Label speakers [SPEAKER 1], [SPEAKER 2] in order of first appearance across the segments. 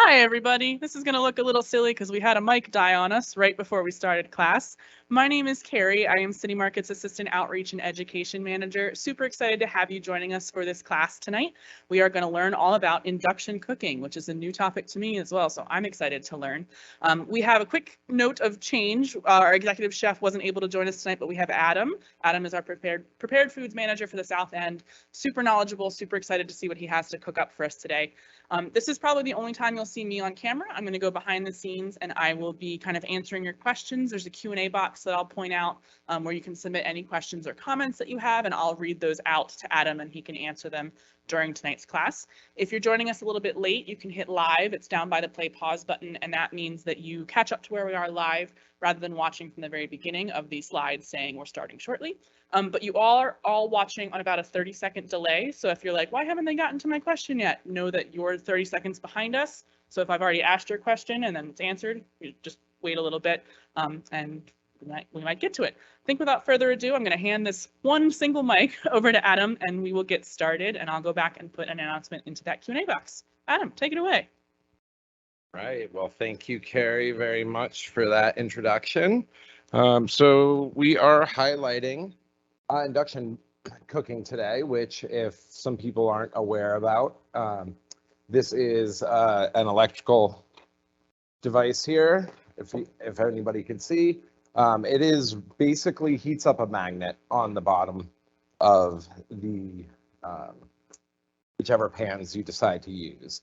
[SPEAKER 1] Hi, everybody. This is going to look a little silly because we had a mic die on us right before we started class. My name is Carrie. I am City Market's Assistant Outreach and Education Manager. Super excited to have you joining us for this class tonight. We are going to learn all about induction cooking, which is a new topic to me as well, so I'm excited to learn. We have a quick note of change. Our executive chef wasn't able to join us tonight, but we have Adam. Adam is our prepared foods manager for the South End. Super knowledgeable, super excited to see what he has to cook up for us today. This is probably the only time you'll see me on camera. I'm going to go behind the scenes and I will be kind of answering your questions. There's a Q&A box that I'll point out where you can submit any questions or comments that you have, and I'll read those out to Adam and he can answer them during tonight's class. If you're joining us a little bit late, you can hit live. It's down by the play pause button, and that means that you catch up to where we are live rather than watching from the very beginning of these slides saying we're starting shortly. But you are all watching on about a 30-second delay. So if you're like, why haven't they gotten to my question yet? Know that you're 30 seconds behind us. So if I've already asked your question and then it's answered, you just wait a little bit and we might get to it. I think without further ado, I'm going to hand this one single mic over to Adam and we will get started, and I'll go back and put an announcement into that Q&A box. Adam, take it away.
[SPEAKER 2] Right. Well, thank you, Carrie, very much for that introduction. So we are highlighting induction cooking today, which if some people aren't aware about, this is an electrical device here. If anybody can see, it is basically heats up a magnet on the bottom of the whichever pans you decide to use.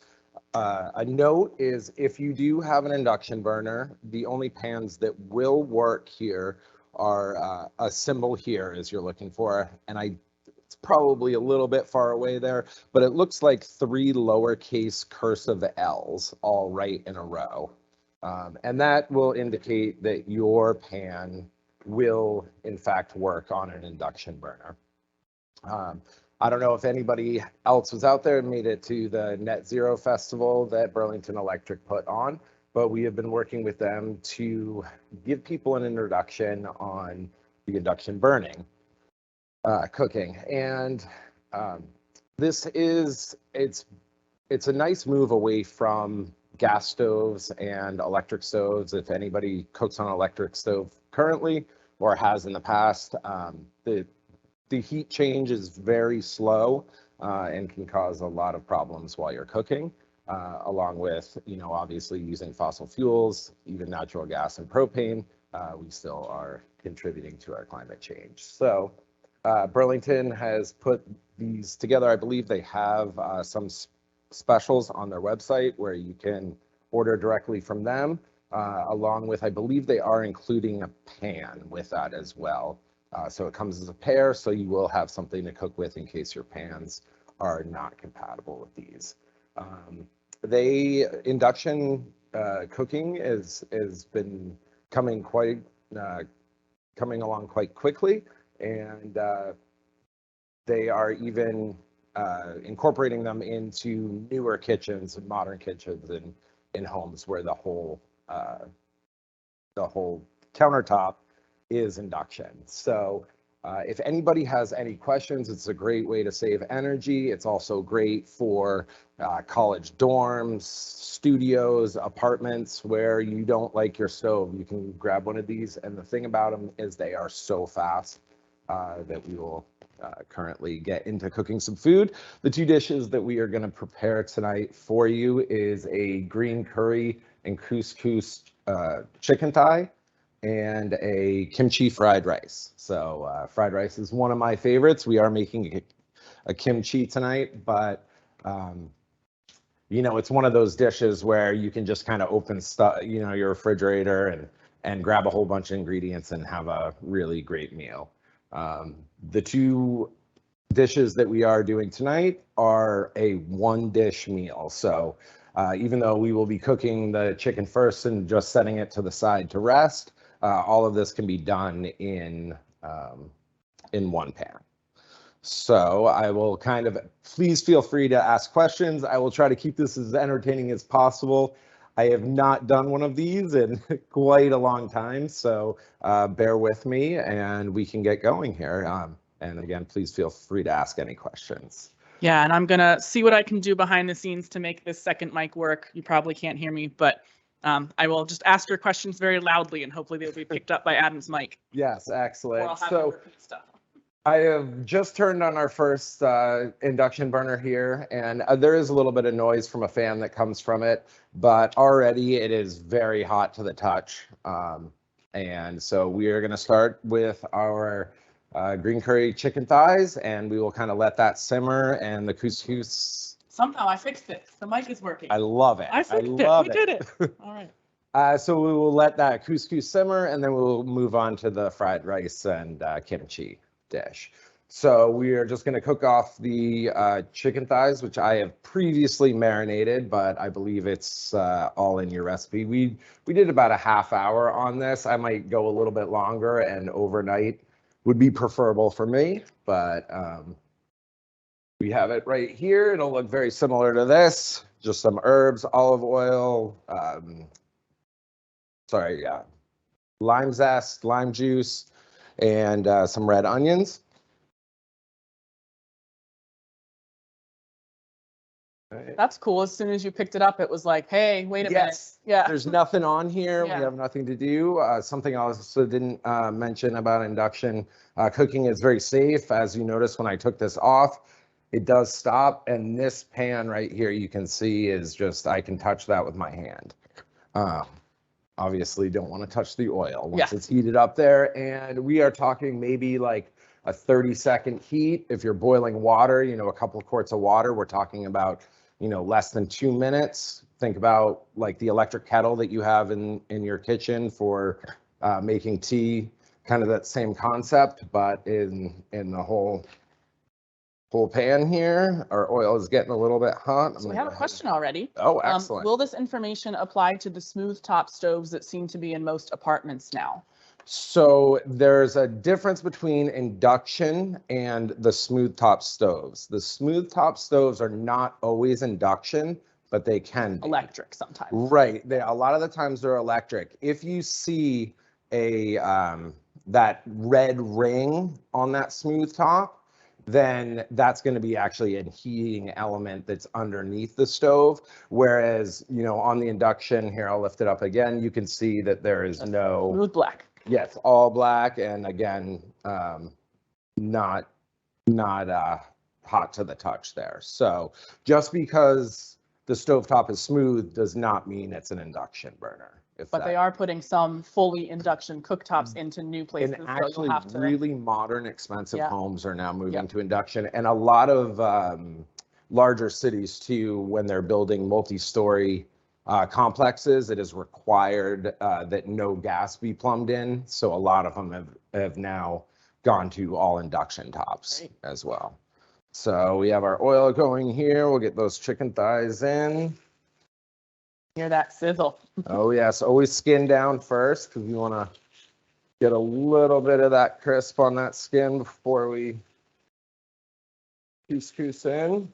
[SPEAKER 2] A note is if you do have an induction burner, the only pans that will work here are a symbol here as you're looking for, and it's probably a little bit far away there, but it looks like 3 lowercase cursive L's all right in a row. And that will indicate that your pan will in fact work on an induction burner. I don't know if anybody else was out there and made it to the Net Zero Festival that Burlington Electric put on, but we have been working with them to give people an introduction on the induction burning, cooking. And it's a nice move away from gas stoves and electric stoves. If anybody cooks on an electric stove currently or has in the past, the heat change is very slow and can cause a lot of problems while you're cooking, along with, obviously using fossil fuels, even natural gas and propane. We still are contributing to our climate change. So Burlington has put these together. I believe they have some specials on their website where you can order directly from them, along with, I believe they are including a pan with that as well. So it comes as a pair, so you will have something to cook with in case your pans are not compatible with these. Induction cooking has been coming along quite quickly, and they are even incorporating them into newer kitchens and modern kitchens in homes where the whole countertop is induction. So if anybody has any questions, it's a great way to save energy. It's also great for college dorms, studios, apartments where you don't like your stove. You can grab one of these, and the thing about them is they are so fast that we will currently get into cooking some food. The 2 dishes that we are going to prepare tonight for you is a green curry and couscous chicken thigh, and a kimchi fried rice. So fried rice is one of my favorites. We are making a kimchi tonight, but it's one of those dishes where you can just kind of open stuff, your refrigerator and grab a whole bunch of ingredients and have a really great meal. The 2 dishes that we are doing tonight are a 1-dish meal. So even though we will be cooking the chicken first and just setting it to the side to rest, all of this can be done in one pan. So I will please feel free to ask questions. I will try to keep this as entertaining as possible. I have not done one of these in quite a long time, so bear with me and we can get going here. And again, please feel free to ask any questions.
[SPEAKER 1] Yeah, and I'm gonna see what I can do behind the scenes to make this second mic work. You probably can't hear me, but I will just ask your questions very loudly and hopefully they'll be picked up by Adam's mic.
[SPEAKER 2] Yes,
[SPEAKER 1] Or I'll
[SPEAKER 2] excellent.
[SPEAKER 1] have to
[SPEAKER 2] So
[SPEAKER 1] repeat stuff.
[SPEAKER 2] I have just turned on our first induction burner here, and there is a little bit of noise from a fan that comes from it, but already it is very hot to the touch. And so we are going to start with our green curry chicken thighs, and we will kind of let that simmer, and the couscous.
[SPEAKER 1] Somehow I fixed it. The mic is working.
[SPEAKER 2] I love it.
[SPEAKER 1] I fixed it.
[SPEAKER 2] love
[SPEAKER 1] We did it. All right.
[SPEAKER 2] So we will let that couscous simmer, and then we'll move on to the fried rice and kimchi dish. So we are just going to cook off the chicken thighs, which I have previously marinated, but I believe it's all in your recipe. We did about a half hour on this. I might go a little bit longer, and overnight would be preferable for me, but we have it right here. It'll look very similar to this. Just some herbs, olive oil, lime zest, lime juice, and some red onions.
[SPEAKER 1] That's cool. As soon as you picked it up, it was like, hey, wait a minute. Yeah.
[SPEAKER 2] There's nothing on here.
[SPEAKER 1] Yeah.
[SPEAKER 2] We have nothing to do. Something I also didn't mention about induction cooking is very safe. As you notice, when I took this off, it does stop. And this pan right here, you can see is just, I can touch that with my hand. Obviously don't want to touch the oil once it's heated up there. And we are talking maybe like a 30-second heat. If you're boiling water, you know, a couple of quarts of water, we're talking about, you know, less than 2 minutes. Think about like the electric kettle that you have in your kitchen for making tea, kind of that same concept, but in the whole pan here. Our oil is getting a little bit hot.
[SPEAKER 1] So we have a question already.
[SPEAKER 2] Oh, excellent.
[SPEAKER 1] Will this information apply to the smooth top stoves that seem to be in most apartments now?
[SPEAKER 2] So there's a difference between induction and the smooth top stoves. The smooth top stoves are not always induction, but they can be.
[SPEAKER 1] Electric sometimes.
[SPEAKER 2] Right. A lot of the times they're electric. If you see that red ring on that smooth top, then that's going to be actually a heating element that's underneath the stove. Whereas, you know, on the induction here, I'll lift it up again, you can see that there is no
[SPEAKER 1] smooth black.
[SPEAKER 2] Yes, all black, and again, not hot to the touch there. So just because the stovetop is smooth does not mean it's an induction burner.
[SPEAKER 1] But they are putting some fully induction cooktops into new places.
[SPEAKER 2] And actually,
[SPEAKER 1] so have to...
[SPEAKER 2] really modern, expensive homes are now moving to induction, and a lot of larger cities too, when they're building multi-story complexes, it is required that no gas be plumbed in. So a lot of them have now gone to all induction tops as well. So we have our oil going here. We'll get those chicken thighs in.
[SPEAKER 1] Hear that sizzle.
[SPEAKER 2] Oh yes, always skin down first because we want to get a little bit of that crisp on that skin before we couscous in.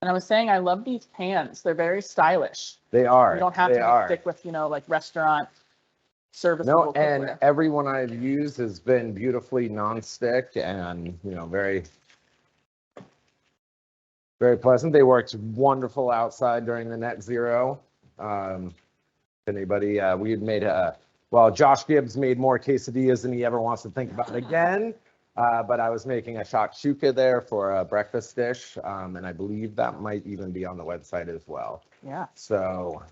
[SPEAKER 1] And I was saying, I love these pans. They're very stylish.
[SPEAKER 2] They are.
[SPEAKER 1] You don't have to stick with, you know, like restaurant serviceable cookware.
[SPEAKER 2] And every one I've used has been beautifully nonstick and, you know, very, very pleasant. They worked wonderful outside during the net zero. Anybody, we had made Josh Gibbs made more quesadillas than he ever wants to think about again. But I was making a shakshuka there for a breakfast dish, and I believe that might even be on the website as well.
[SPEAKER 1] Yeah.
[SPEAKER 2] So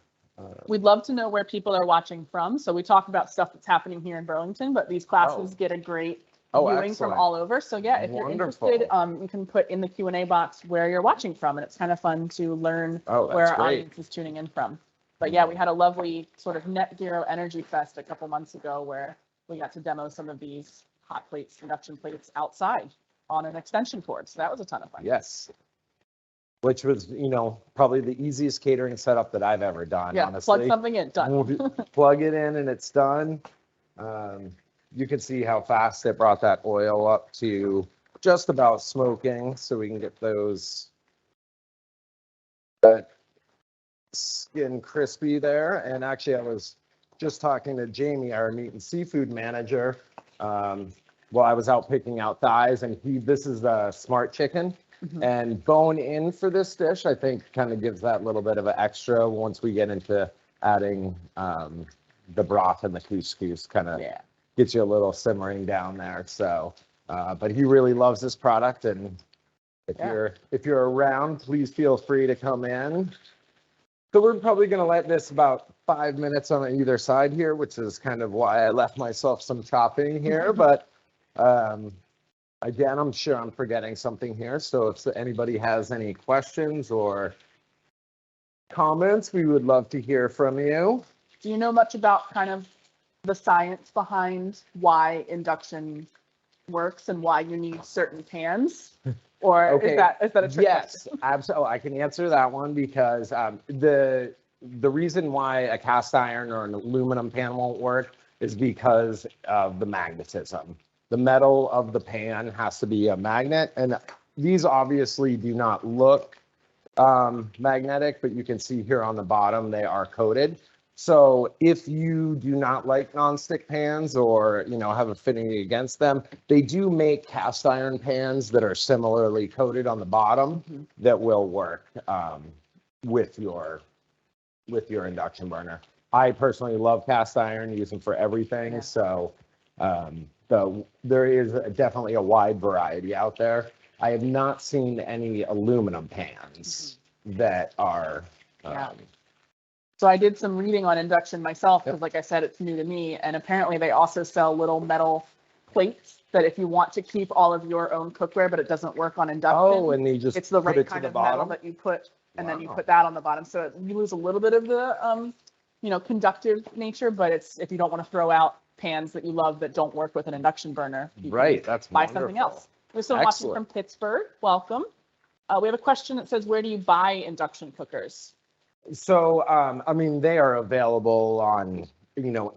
[SPEAKER 1] we'd love to know where people are watching from. So we talk about stuff that's happening here in Burlington, but these classes get a great viewing from all over. So yeah, if you're interested, you can put in the Q&A box where you're watching from, and it's kind of fun to learn where our audience is tuning in from. But yeah, we had a lovely sort of net zero energy fest a couple months ago where we got to demo some of these hot plates, induction plates outside on an extension cord. So that was a ton of fun.
[SPEAKER 2] Yes. Which was, you know, probably the easiest catering setup that I've ever done.
[SPEAKER 1] Yeah,
[SPEAKER 2] honestly.
[SPEAKER 1] plug something in, done.
[SPEAKER 2] Plug it in and it's done. You can see how fast it brought that oil up to just about smoking, so we can get those skin crispy there. And actually, I was just talking to Jamie, our meat and seafood manager, well, I was out picking out thighs, and this is the smart chicken. And bone in for this dish, I think, kind of gives that little bit of an extra once we get into adding the broth and the couscous, kind of gets you a little simmering down there. So, but he really loves this product, and if you're around, please feel free to come in. So we're probably going to let this about 5 minutes on either side here, which is kind of why I left myself some chopping here. But again, I'm sure I'm forgetting something here. So if anybody has any questions or comments, we would love to hear from you.
[SPEAKER 1] Do you know much about kind of the science behind why induction works and why you need certain pans? Or
[SPEAKER 2] Okay.
[SPEAKER 1] is that a trick
[SPEAKER 2] Yes,
[SPEAKER 1] question?
[SPEAKER 2] absolutely. I can answer that one because the reason why a cast iron or an aluminum pan won't work is because of the magnetism. The metal of the pan has to be a magnet, and these obviously do not look magnetic, but you can see here on the bottom they are coated. So if you do not like nonstick pans or have affinity against them, they do make cast iron pans that are similarly coated on the bottom that will work with your induction burner. I personally love cast iron, use them for everything. Yeah. So there is definitely a wide variety out there. I have not seen any aluminum pans that are.
[SPEAKER 1] So I did some reading on induction myself because, like I said, it's new to me. And apparently they also sell little metal plates that if you want to keep all of your own cookware, but it doesn't work on induction,
[SPEAKER 2] and you just
[SPEAKER 1] it's the
[SPEAKER 2] put
[SPEAKER 1] right
[SPEAKER 2] it
[SPEAKER 1] kind
[SPEAKER 2] to
[SPEAKER 1] of
[SPEAKER 2] the
[SPEAKER 1] metal
[SPEAKER 2] bottom?
[SPEAKER 1] that you put, and then you put that on the bottom. So you lose a little bit of the, conductive nature, but it's if you don't want to throw out pans that you love that don't work with an induction burner, you can
[SPEAKER 2] That's
[SPEAKER 1] buy
[SPEAKER 2] wonderful.
[SPEAKER 1] something else. There's someone watching from Pittsburgh. Welcome. We have a question that says, where do you buy induction cookers?
[SPEAKER 2] So, I mean, they are available on,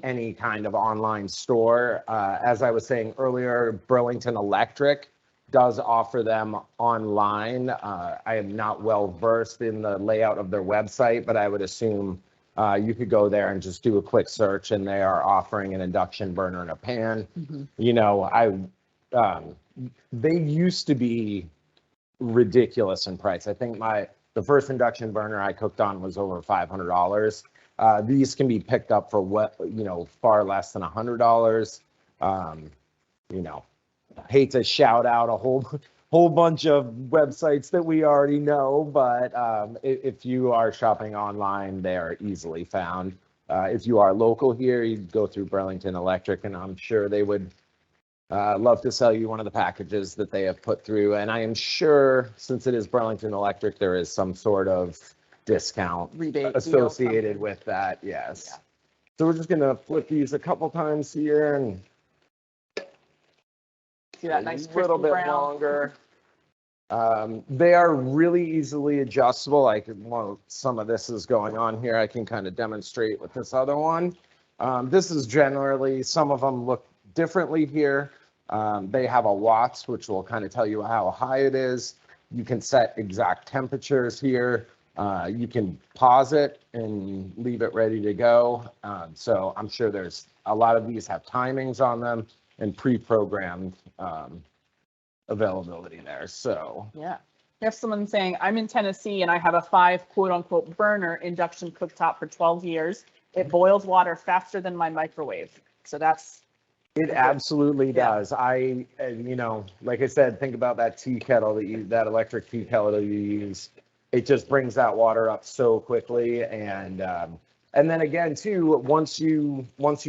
[SPEAKER 2] any kind of online store. As I was saying earlier, Burlington Electric does offer them online. I am not well versed in the layout of their website, but I would assume you could go there and just do a quick search, and they are offering an induction burner and a pan. They used to be ridiculous in price. I think the first induction burner I cooked on was over $500. These can be picked up for far less than $100. Hate to shout out a whole bunch of websites that we already know, but if you are shopping online, they are easily found. If you are local here, you go through Burlington Electric, and I'm sure they would love to sell you one of the packages that they have put through. And I am sure, since it is Burlington Electric, there is some sort of discount
[SPEAKER 1] rebate
[SPEAKER 2] associated with that. Yes. Yeah. So we're just going to flip these a couple times here and
[SPEAKER 1] see that nice
[SPEAKER 2] little bit
[SPEAKER 1] brown.
[SPEAKER 2] Longer. They are really easily adjustable. Some of this is going on here. I can kind of demonstrate with this other one. This is generally, some of them look differently here. They have a watts, which will kind of tell you how high it is. You can set exact temperatures here. You can pause it and leave it ready to go. So I'm sure there's a lot of these have timings on them and pre-programmed availability there. So
[SPEAKER 1] yeah. We have someone saying, I'm in Tennessee and I have a 5 quote unquote burner induction cooktop for 12 years. It boils water faster than my microwave. So
[SPEAKER 2] it absolutely does. Like I said, think about that tea kettle that electric tea kettle that you use. It just brings that water up so quickly. And then again, too, once you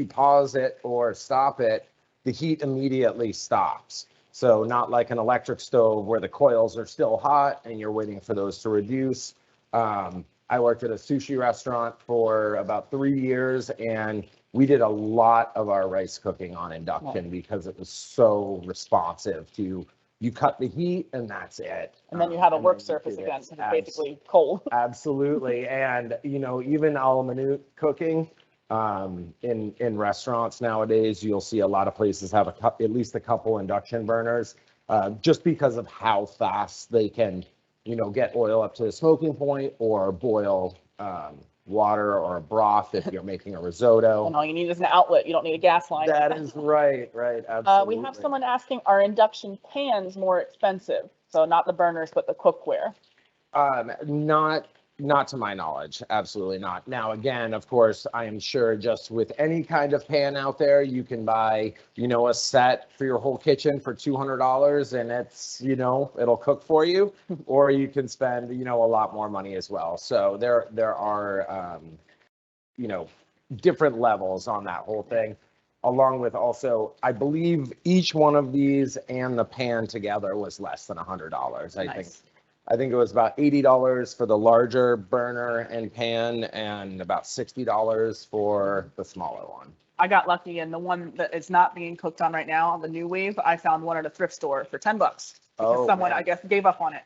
[SPEAKER 2] pause it or stop it, the heat immediately stops. So not like an electric stove where the coils are still hot and you're waiting for those to reduce. I worked at a sushi restaurant for about 3 years, and we did a lot of our rice cooking on induction because it was so responsive to, you cut the heat and that's it.
[SPEAKER 1] And then you have a work surface again, so it's basically cold.
[SPEAKER 2] Absolutely. And, even a la minute cooking in restaurants nowadays, you'll see a lot of places have at least a couple induction burners just because of how fast they can, get oil up to the smoking point or boil water or a broth if you're making a risotto.
[SPEAKER 1] And all you need is an outlet. You don't need a gas line.
[SPEAKER 2] That is right, absolutely.
[SPEAKER 1] We have someone asking, are induction pans more expensive? So not the burners, but the cookware.
[SPEAKER 2] Not to my knowledge, absolutely not. Now, again, of course, I am sure just with any kind of pan out there, you can buy, a set for your whole kitchen for $200 and it's, it'll cook for you, or you can spend, a lot more money as well. So there are, different levels on that whole thing, along with also, I believe each one of these and the pan together was less than $100. I think it was about $80 for the larger burner and pan and about $60 for the smaller one.
[SPEAKER 1] I got lucky, and the one that is not being cooked on right now, the new wave, I found one at a thrift store for $10 because someone,
[SPEAKER 2] man.
[SPEAKER 1] I guess, gave up on it.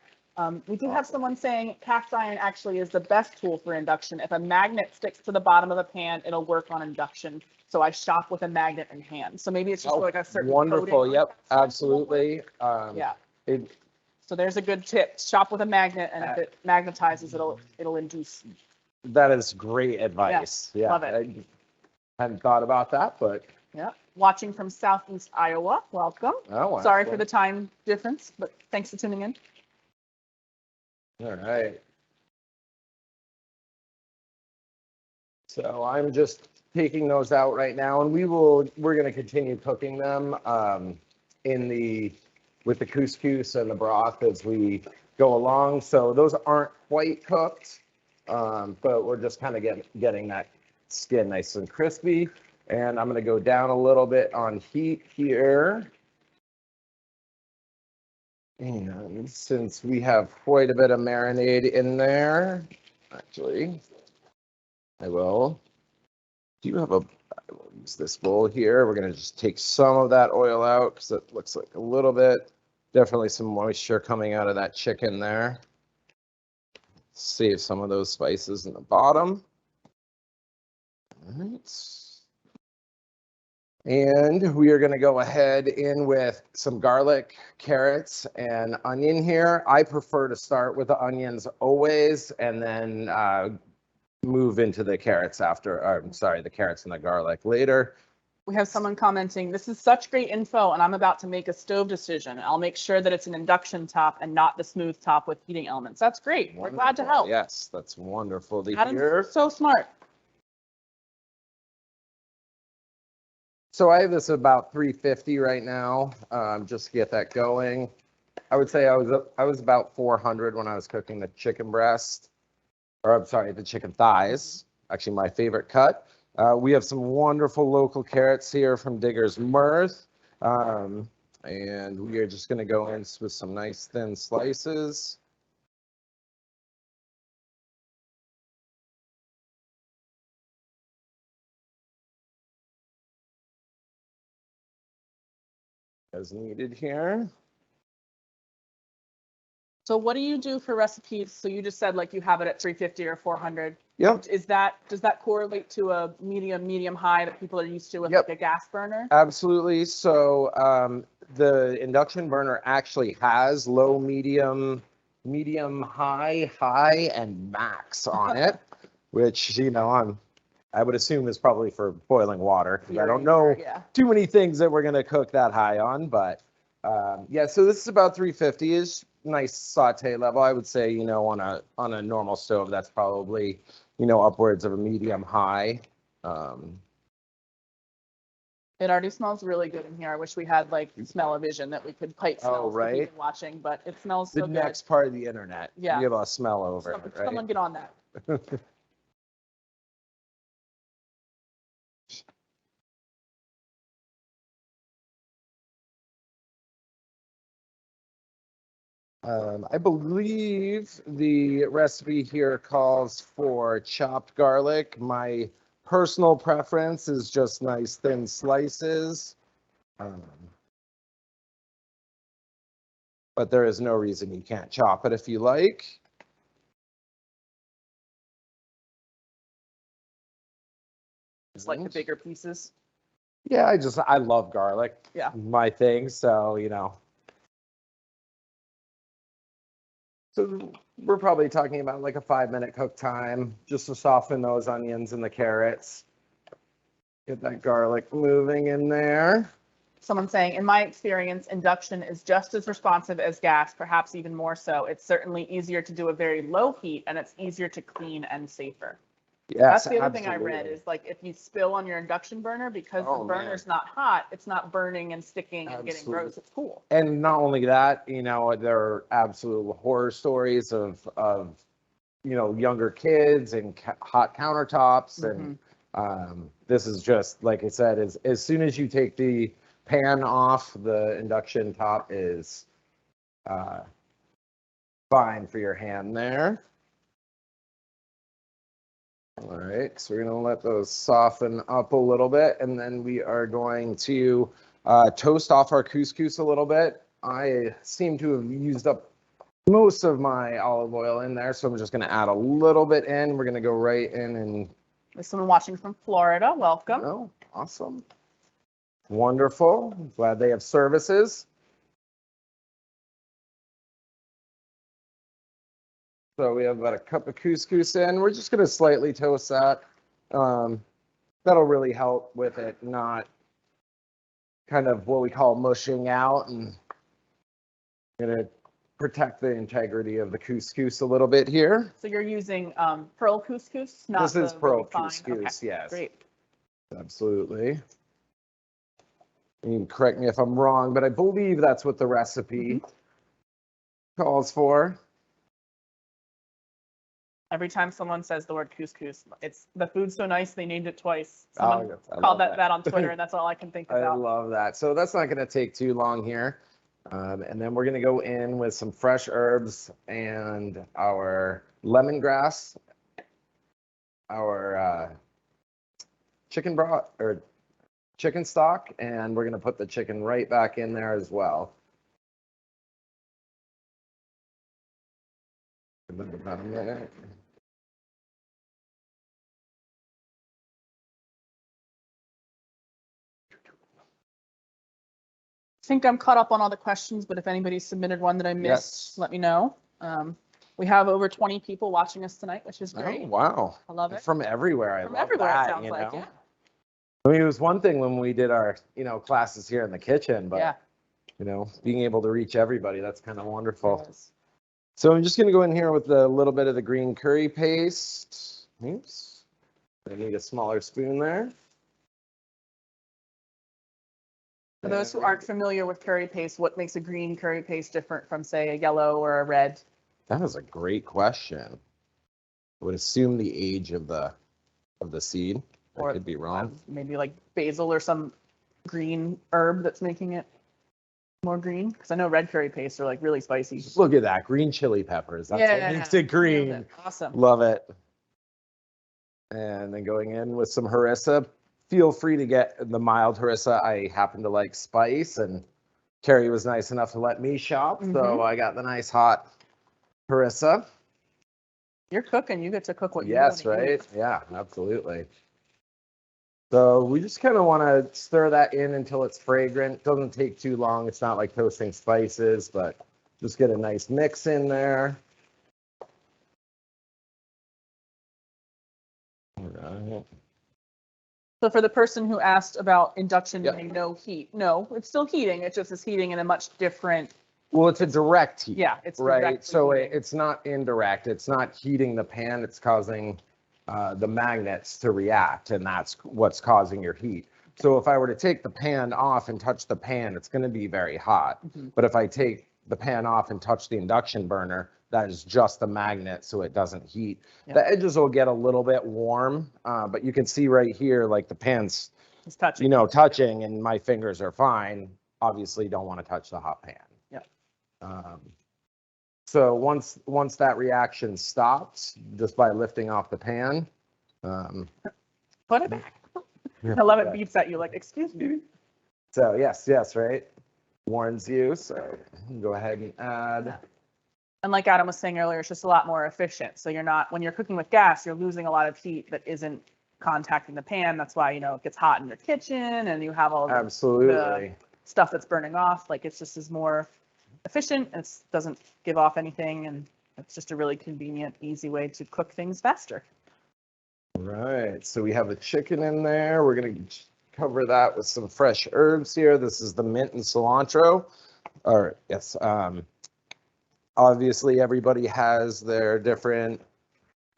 [SPEAKER 1] We do have someone saying cast iron actually is the best tool for induction. If a magnet sticks to the bottom of the pan, it'll work on induction. So I shop with a magnet in hand. So maybe it's just like a certain
[SPEAKER 2] wonderful.
[SPEAKER 1] coating.
[SPEAKER 2] Yep, absolutely.
[SPEAKER 1] Yeah.
[SPEAKER 2] It,
[SPEAKER 1] So there's a good tip. Shop with a magnet, and if it magnetizes, it'll induce.
[SPEAKER 2] that is great advice. Yeah,
[SPEAKER 1] love it.
[SPEAKER 2] I hadn't thought about that, but
[SPEAKER 1] Yeah. Watching from Southeast Iowa. Welcome.
[SPEAKER 2] oh,
[SPEAKER 1] Sorry for the time difference, but thanks for tuning in.
[SPEAKER 2] All right. So I'm just taking those out right now, and we're going to continue cooking them with the couscous and the broth as we go along. So those aren't quite cooked, but we're just kind of getting that skin nice and crispy. And I'm going to go down a little bit on heat here. And since we have quite a bit of marinade in there, actually, I will use this bowl here. We're going to just take some of that oil out because it looks like a little bit, definitely some moisture coming out of that chicken there. Save some of those spices in the bottom. All right. And we are going to go ahead in with some garlic, carrots, and onion here. I prefer to start with the onions always and then move into the carrots the carrots and the garlic later.
[SPEAKER 1] We have someone commenting, this is such great info, and I'm about to make a stove decision. I'll make sure that it's an induction top and not the smooth top with heating elements. That's great.
[SPEAKER 2] Wonderful.
[SPEAKER 1] We're glad to help.
[SPEAKER 2] Yes, that's wonderful to
[SPEAKER 1] Adam's
[SPEAKER 2] hear.
[SPEAKER 1] so smart.
[SPEAKER 2] So I have this about 350 right now, just to get that going. I would say I was about 400 when I was cooking the chicken breast, or I'm sorry, the chicken thighs. Actually, my favorite cut. We have some wonderful local carrots here from Digger's Mirth, and we are just going to go in with some nice thin slices. As needed here.
[SPEAKER 1] So what do you do for recipes? So you just said like you have it at 350 or 400.
[SPEAKER 2] Yep.
[SPEAKER 1] Does that correlate to a medium high that people are used to with like a gas burner?
[SPEAKER 2] Absolutely. So the induction burner actually has low, medium, high, and max on it, which I would assume is probably for boiling water. I don't know too many things that we're going to cook that high on, but yeah. So this is about 350 is nice saute level. I would say on a normal stove that's probably upwards of a medium high.
[SPEAKER 1] It already smells really good in here. I wish we had like smell-o-vision that we could pipe smells for people watching, but it smells so good.
[SPEAKER 2] The next part of the internet.
[SPEAKER 1] Yeah.
[SPEAKER 2] You have a smell over it, right?
[SPEAKER 1] Someone get on that.
[SPEAKER 2] I believe the recipe here calls for chopped garlic. My personal preference is just nice thin slices. But there is no reason you can't chop it if you like.
[SPEAKER 1] Just like the bigger pieces.
[SPEAKER 2] Yeah, I love garlic.
[SPEAKER 1] Yeah.
[SPEAKER 2] My thing, so So we're probably talking about like a 5-minute cook time, just to soften those onions and the carrots. Get that garlic moving in there.
[SPEAKER 1] Someone saying, in my experience, induction is just as responsive as gas, perhaps even more so. It's certainly easier to do a very low heat, and it's easier to clean and safer.
[SPEAKER 2] Yes,
[SPEAKER 1] That's the other thing I read
[SPEAKER 2] absolutely.
[SPEAKER 1] is like if you spill on your induction burner, because
[SPEAKER 2] Oh,
[SPEAKER 1] the
[SPEAKER 2] man.
[SPEAKER 1] burner's not hot, it's not burning and sticking and getting
[SPEAKER 2] Absolutely.
[SPEAKER 1] gross. It's cool.
[SPEAKER 2] And not only that, there are absolute horror stories of younger kids and hot countertops. And this is just, like I said, as soon as you take the pan off, the induction top is fine for your hand there. All right, so we're going to let those soften up a little bit, and then we are going to toast off our couscous a little bit. I seem to have used up most of my olive oil in there, so I'm just going to add a little bit in. We're going to go right in and...
[SPEAKER 1] There's someone watching from Florida. Welcome.
[SPEAKER 2] Oh, awesome. Wonderful. Glad they have services. So we have about a cup of couscous in. We're just going to slightly toast that. That'll really help with it not kind of what we call mushing out, and going to protect the integrity of the couscous a little bit here.
[SPEAKER 1] So you're using pearl couscous, not
[SPEAKER 2] This is
[SPEAKER 1] the
[SPEAKER 2] pearl
[SPEAKER 1] really fine.
[SPEAKER 2] couscous,
[SPEAKER 1] Okay,
[SPEAKER 2] yes.
[SPEAKER 1] great.
[SPEAKER 2] Absolutely. You can correct me if I'm wrong, but I believe that's what the recipe calls for.
[SPEAKER 1] Every time someone says the word couscous, it's the food's so nice they named it twice. Someone
[SPEAKER 2] I
[SPEAKER 1] called
[SPEAKER 2] love
[SPEAKER 1] that on Twitter, and that's all I can think
[SPEAKER 2] I
[SPEAKER 1] about.
[SPEAKER 2] love that. So that's not going to take too long here. And then we're going to go in with some fresh herbs and our lemongrass, our chicken broth or chicken stock, and we're going to put the chicken right back in there as well. About a minute.
[SPEAKER 1] I think I'm caught up on all the questions, but if anybody submitted one that I missed,
[SPEAKER 2] Yes.
[SPEAKER 1] let me know. We have over 20 people watching us tonight, which is great.
[SPEAKER 2] Oh, wow.
[SPEAKER 1] I love it.
[SPEAKER 2] From everywhere.
[SPEAKER 1] From
[SPEAKER 2] I love
[SPEAKER 1] everywhere,
[SPEAKER 2] that,
[SPEAKER 1] it sounds like, yeah.
[SPEAKER 2] I mean, it was one thing when we did our, classes here in the kitchen, but,
[SPEAKER 1] Yeah.
[SPEAKER 2] Being able to reach everybody, that's kind of wonderful.
[SPEAKER 1] Yes.
[SPEAKER 2] So I'm just going to go in here with a little bit of the green curry paste. Oops. I need a smaller spoon there.
[SPEAKER 1] For those who aren't familiar with curry paste, what makes a green curry paste different from, say, a yellow or a red?
[SPEAKER 2] That is a great question. I would assume the age of the seed. I could be wrong.
[SPEAKER 1] Maybe like basil or some green herb that's making it more green. Because I know red curry pastes are like really spicy.
[SPEAKER 2] Look at that, green chili peppers. That's what makes it green.
[SPEAKER 1] Awesome.
[SPEAKER 2] Love it. And then going in with some harissa. Feel free to get the mild harissa. I happen to like spice, and Carrie was nice enough to let me shop, so I got the nice hot harissa.
[SPEAKER 1] You're cooking. You get to cook what you
[SPEAKER 2] want. Yes, right? Yeah, absolutely. So we just kind of want to stir that in until it's fragrant. Doesn't take too long. It's not like toasting spices, but just get a nice mix in there. All right.
[SPEAKER 1] So for the person who asked about induction meaning no heat, no, it's still heating. It just is heating in a much different.
[SPEAKER 2] Well, it's a direct heat.
[SPEAKER 1] Yeah, it's
[SPEAKER 2] right. So
[SPEAKER 1] heating.
[SPEAKER 2] It's not indirect. It's not heating the pan. It's causing the magnets to react, and that's what's causing your heat. So if I were to take the pan off and touch the pan, it's going to be very hot. But if I take the pan off and touch the induction burner, that is just the magnet, so it doesn't heat. The edges will get a little bit warm, but you can see right here, like the pan's,
[SPEAKER 1] it's touching.
[SPEAKER 2] Touching, and my fingers are fine. Obviously, don't want to touch the hot pan.
[SPEAKER 1] Yeah.
[SPEAKER 2] So once that reaction stops, just by lifting off the pan,
[SPEAKER 1] put it back. I love it. Beeps at you like, excuse me.
[SPEAKER 2] So yes, right. Warns you. So go ahead and add.
[SPEAKER 1] And like Adam was saying earlier, it's just a lot more efficient. So you're not, when you're cooking with gas, you're losing a lot of heat that isn't contacting the pan. That's why, it gets hot in your kitchen and you have all of the stuff that's burning off. Like it's just is more efficient. It doesn't give off anything, and It's just a really convenient, easy way to cook things faster.
[SPEAKER 2] Right, so we have the chicken in there. We're gonna cover that with some fresh herbs here. This is the mint and cilantro. Or yes, obviously everybody has their different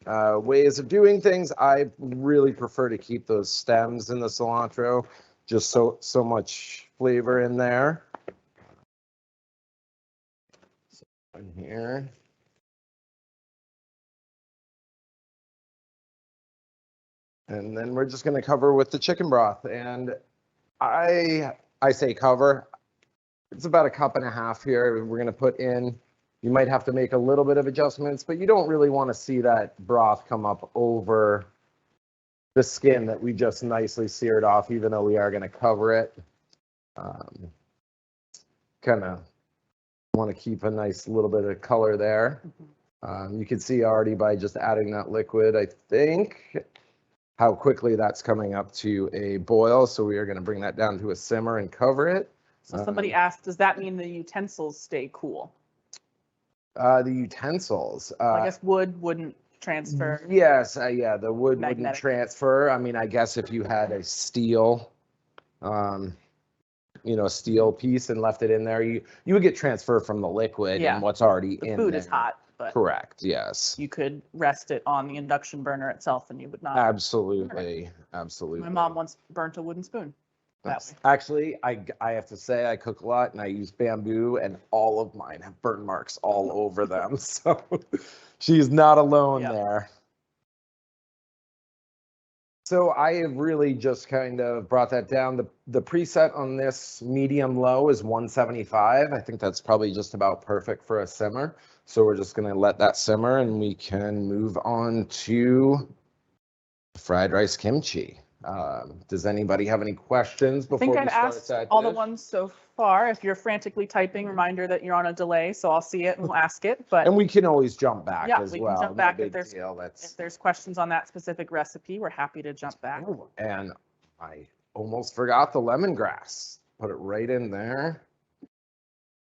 [SPEAKER 2] ways of doing things. I really prefer to keep those stems in the cilantro, just so much flavor in there. So in here. And then we're just going to cover with the chicken broth. And I say cover. It's about 1.5 cups here. We're going to put in. You might have to make a little bit of adjustments, but you don't really want to see that broth come up over the skin that we just nicely seared off, even though we are going to cover it. Kind of want to keep a nice little bit of color there. You can see already by just adding that liquid, I think, how quickly that's coming up to a boil. So we are going to bring that down to a simmer and cover it.
[SPEAKER 1] So somebody asked, does that mean the utensils stay cool?
[SPEAKER 2] The utensils.
[SPEAKER 1] I guess wood wouldn't transfer.
[SPEAKER 2] Yes, yeah, the wood wouldn't
[SPEAKER 1] Magnetic.
[SPEAKER 2] transfer. I mean, I guess if you had a steel, steel piece and left it in there, you would get transfer from the liquid
[SPEAKER 1] Yeah.
[SPEAKER 2] and what's already
[SPEAKER 1] The
[SPEAKER 2] in
[SPEAKER 1] food
[SPEAKER 2] there.
[SPEAKER 1] is hot, but
[SPEAKER 2] Correct, yes.
[SPEAKER 1] you could rest it on the induction burner itself and you would not.
[SPEAKER 2] Absolutely, absolutely.
[SPEAKER 1] My mom once burnt a wooden spoon. That way.
[SPEAKER 2] Actually, I have to say I cook a lot and I use bamboo and all of mine have burn marks all over them. So she's not alone there. So I have really just kind of brought that down. The preset on this medium low is 175. I think that's probably just about perfect for a simmer. So we're just going to let that simmer and we can move on to fried rice kimchi. Does anybody have any questions before we
[SPEAKER 1] I think I've
[SPEAKER 2] start
[SPEAKER 1] asked
[SPEAKER 2] that
[SPEAKER 1] all the
[SPEAKER 2] dish?
[SPEAKER 1] ones so far. If you're frantically typing, reminder that you're on a delay, so I'll see it and we'll ask it. But
[SPEAKER 2] And we can always jump back
[SPEAKER 1] yeah,
[SPEAKER 2] as
[SPEAKER 1] we
[SPEAKER 2] well.
[SPEAKER 1] can jump
[SPEAKER 2] No
[SPEAKER 1] back
[SPEAKER 2] big
[SPEAKER 1] if
[SPEAKER 2] deal.
[SPEAKER 1] there's questions on that specific recipe. We're happy to jump back.
[SPEAKER 2] Oh, and I almost forgot the lemongrass. Put it right in there.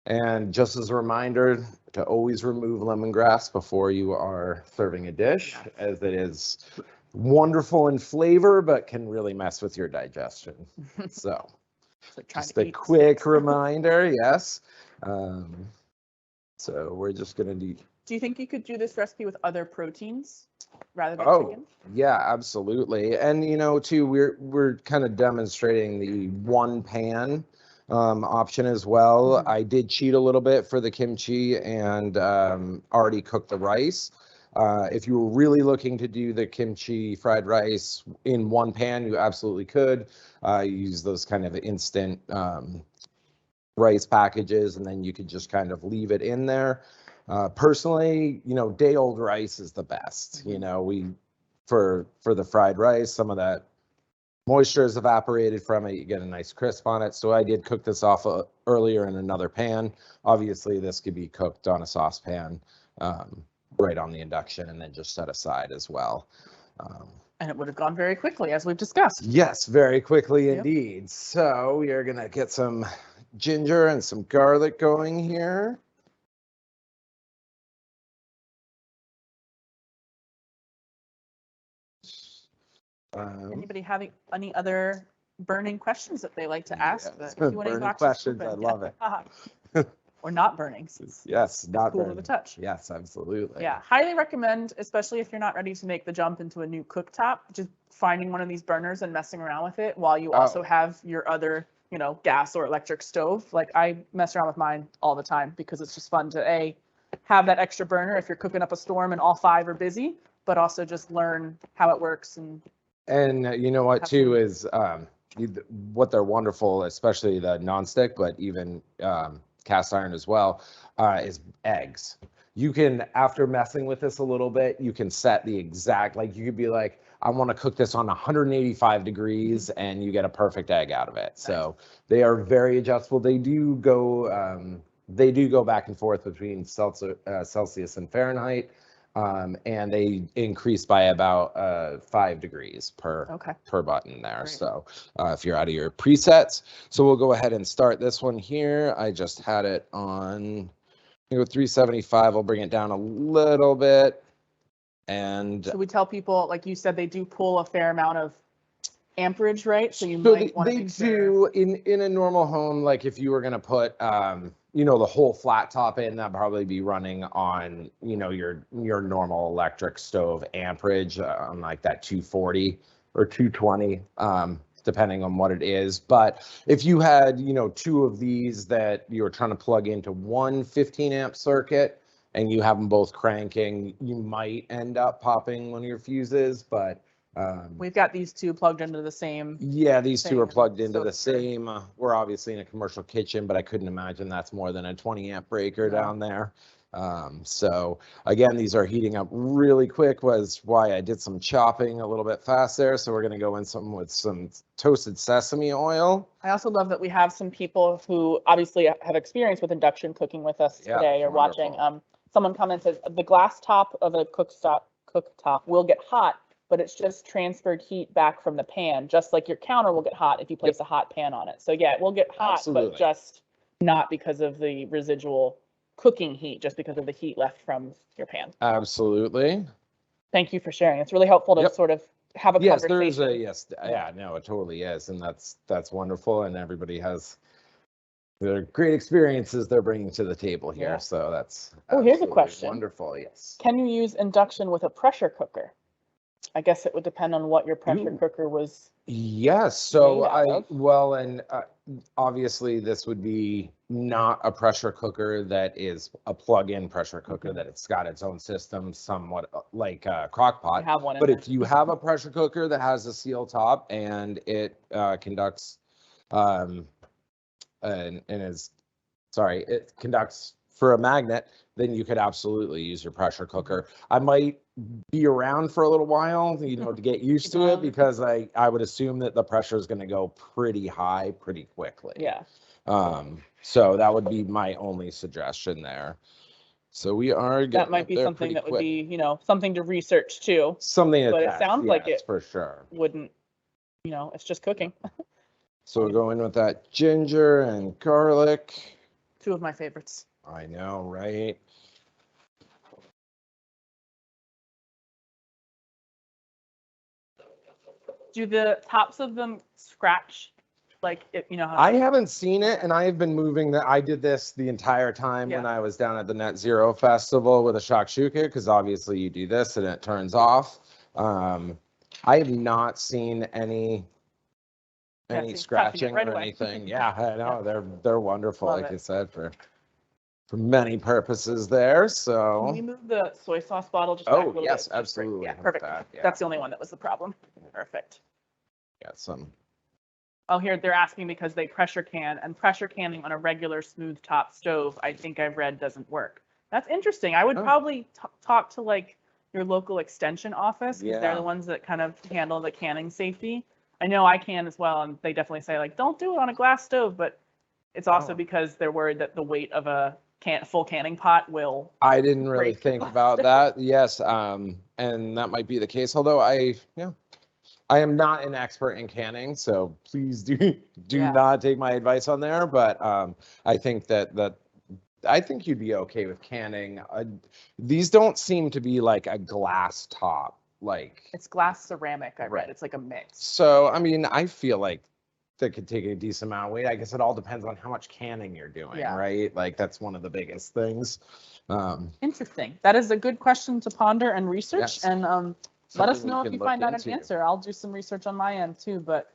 [SPEAKER 2] And just as a reminder to always remove lemongrass before you are serving a dish, as it is wonderful in flavor, but can really mess with your digestion. So just a quick reminder, yes. So we're just going to do.
[SPEAKER 1] Do you think you could do this recipe with other proteins rather than chicken?
[SPEAKER 2] Yeah, absolutely. And too, we're kind of demonstrating the one pan option as well. I did cheat a little bit for the kimchi and already cooked the rice. If you were really looking to do the kimchi fried rice in one pan, you absolutely could use those kind of instant rice packages, and then you could just kind of leave it in there. Personally, day old rice is the best. For the fried rice, some of that moisture is evaporated from it. You get a nice crisp on it. So I did cook this off earlier in another pan. Obviously, this could be cooked on a saucepan right on the induction and then just set aside as well.
[SPEAKER 1] And it would have gone very quickly, as we've discussed.
[SPEAKER 2] Yes, very quickly indeed. So we are going to get some ginger and some garlic going here.
[SPEAKER 1] Anybody having any other burning questions that they like to ask?
[SPEAKER 2] Yes,
[SPEAKER 1] The Q&A
[SPEAKER 2] burning
[SPEAKER 1] box
[SPEAKER 2] questions, I love it.
[SPEAKER 1] Or not burning.
[SPEAKER 2] Yes, not
[SPEAKER 1] cool
[SPEAKER 2] burning.
[SPEAKER 1] to the touch.
[SPEAKER 2] Yes, absolutely.
[SPEAKER 1] Yeah, highly recommend, especially if you're not ready to make the jump into a new cooktop, just finding one of these burners and messing around with it while you also have your other, gas or electric stove. Like I mess around with mine all the time because it's just fun to have that extra burner if you're cooking up a storm and all 5 are busy, but also just learn how it works.
[SPEAKER 2] And you know what too is what they're wonderful, especially the nonstick, but even cast iron as well, is eggs. You can, after messing with this a little bit, you can set the exact, like you could be like, I want to cook this on 185 degrees and you get a perfect egg out of it. Nice. So they are very adjustable. They do go back and forth between Celsius and Fahrenheit. And they increase by about 5 degrees per button there. Great. So if you're out of your presets, so we'll go ahead and start this one here. I just had it on go 375. I'll bring it down a little bit. And
[SPEAKER 1] Should we tell people, like you said, they do pull a fair amount of amperage, right? So you
[SPEAKER 2] so
[SPEAKER 1] might want to
[SPEAKER 2] they
[SPEAKER 1] make sure.
[SPEAKER 2] do in a normal home, like if you were going to put you know, the whole flat top in, that'd probably be running on, you know, your normal electric stove amperage on like that 240 or 220, depending on what it is. But if you had, you know, two of these that you were trying to plug into one 15 amp circuit and you have them both cranking, you might end up popping one of your fuses. But
[SPEAKER 1] We've got these two plugged into the same.
[SPEAKER 2] yeah, these two
[SPEAKER 1] thing,
[SPEAKER 2] are
[SPEAKER 1] and
[SPEAKER 2] plugged into
[SPEAKER 1] so
[SPEAKER 2] the
[SPEAKER 1] it's very-
[SPEAKER 2] same. We're obviously in a commercial kitchen, but I couldn't imagine that's more than a 20 amp breaker
[SPEAKER 1] No.
[SPEAKER 2] down there. So again, these are heating up really quick, was why I did some chopping a little bit fast there. So we're going to go in some with some toasted sesame oil.
[SPEAKER 1] I also love that we have some people who obviously have experience with induction cooking with us
[SPEAKER 2] Yeah,
[SPEAKER 1] today or
[SPEAKER 2] wonderful.
[SPEAKER 1] watching. Someone commented the glass top of a cooktop will get hot, but it's just transferred heat back from the pan, just like your counter will get hot if you place a hot pan on it. So yeah, it will get hot,
[SPEAKER 2] Absolutely.
[SPEAKER 1] but just not because of the residual cooking heat, just because of the heat left from your pan.
[SPEAKER 2] Absolutely.
[SPEAKER 1] Thank you for sharing. It's really helpful to
[SPEAKER 2] Yep.
[SPEAKER 1] sort of have a
[SPEAKER 2] Yes,
[SPEAKER 1] conversation.
[SPEAKER 2] there is a yes. Yeah, no, it totally is, and that's wonderful, and everybody has their great experiences they're bringing to the table here.
[SPEAKER 1] Yeah.
[SPEAKER 2] So that's
[SPEAKER 1] Oh, here's a
[SPEAKER 2] absolutely
[SPEAKER 1] question.
[SPEAKER 2] wonderful. Yes.
[SPEAKER 1] Can you use induction with a pressure cooker? I guess it would depend on what your pressure
[SPEAKER 2] Ooh.
[SPEAKER 1] cooker was.
[SPEAKER 2] Yes. So
[SPEAKER 1] Made out of.
[SPEAKER 2] well, and obviously this would be not a pressure cooker that is a plug-in pressure cooker, that it's got its own system, somewhat like a crock
[SPEAKER 1] I
[SPEAKER 2] pot.
[SPEAKER 1] have one in
[SPEAKER 2] But
[SPEAKER 1] there.
[SPEAKER 2] if you have a pressure cooker that has a seal top and it conducts and is sorry, it conducts for a magnet, then you could absolutely use your pressure cooker. I might be around for a little while, you know, to get used to it, because I would assume that the pressure is going to go pretty high pretty quickly.
[SPEAKER 1] Yeah.
[SPEAKER 2] So that would be my only suggestion there. So we are getting
[SPEAKER 1] That might
[SPEAKER 2] up
[SPEAKER 1] be
[SPEAKER 2] there
[SPEAKER 1] something
[SPEAKER 2] pretty
[SPEAKER 1] that would
[SPEAKER 2] quick.
[SPEAKER 1] be, you know, something to research too.
[SPEAKER 2] Something to
[SPEAKER 1] but it
[SPEAKER 2] test,
[SPEAKER 1] sounds like
[SPEAKER 2] yes,
[SPEAKER 1] it
[SPEAKER 2] for sure.
[SPEAKER 1] Wouldn't, you know, it's just cooking.
[SPEAKER 2] So we'll go in with that ginger and garlic.
[SPEAKER 1] Two of my favorites.
[SPEAKER 2] I know, right?
[SPEAKER 1] Do the tops of them scratch? Like, you know how
[SPEAKER 2] I haven't seen it, and I have been moving that. I did this the entire time when I was down at the Net Zero Festival with a shakshuka, because obviously you do this and it turns off. I have not seen any
[SPEAKER 1] Yeah, see, touching it
[SPEAKER 2] scratching
[SPEAKER 1] right
[SPEAKER 2] or
[SPEAKER 1] away.
[SPEAKER 2] anything. Yeah, I know they're wonderful,
[SPEAKER 1] Love
[SPEAKER 2] like
[SPEAKER 1] it.
[SPEAKER 2] I said, for many purposes there.
[SPEAKER 1] Can
[SPEAKER 2] So
[SPEAKER 1] we move the soy sauce bottle just back a little
[SPEAKER 2] yes,
[SPEAKER 1] bit? Just for-
[SPEAKER 2] absolutely.
[SPEAKER 1] Yeah, perfect.
[SPEAKER 2] Yeah.
[SPEAKER 1] That's the only one that was the problem. Perfect.
[SPEAKER 2] Got some.
[SPEAKER 1] Oh, here they're asking because they pressure can, and pressure canning on a regular smooth top stove, I think I've read doesn't work. That's interesting. I would probably talk to like your local extension office, because they're
[SPEAKER 2] Yeah.
[SPEAKER 1] the ones that kind of handle the canning safety. I know I can as well, and they definitely say like, don't do it on a glass stove, but it's also because they're worried that the weight of a full canning pot will.
[SPEAKER 2] I didn't really
[SPEAKER 1] break
[SPEAKER 2] think
[SPEAKER 1] glass
[SPEAKER 2] about
[SPEAKER 1] stove.
[SPEAKER 2] that. Yes, and that might be the case. Although I am not an expert in canning, so please do
[SPEAKER 1] Yeah.
[SPEAKER 2] not take my advice on there. But I think that I think you'd be okay with canning. These don't seem to be like a glass top, like.
[SPEAKER 1] It's glass ceramic, I read.
[SPEAKER 2] Right.
[SPEAKER 1] It's like a mix.
[SPEAKER 2] So I mean, I feel like that could take a decent amount of weight. I guess it all depends on how much canning you're doing,
[SPEAKER 1] Yeah.
[SPEAKER 2] right? Like that's one of the biggest things.
[SPEAKER 1] Interesting. That is a good question to ponder and research.
[SPEAKER 2] Yes.
[SPEAKER 1] And let us
[SPEAKER 2] Something we
[SPEAKER 1] know if
[SPEAKER 2] can
[SPEAKER 1] you
[SPEAKER 2] look
[SPEAKER 1] find out an
[SPEAKER 2] into.
[SPEAKER 1] answer. I'll do some research on my end too, but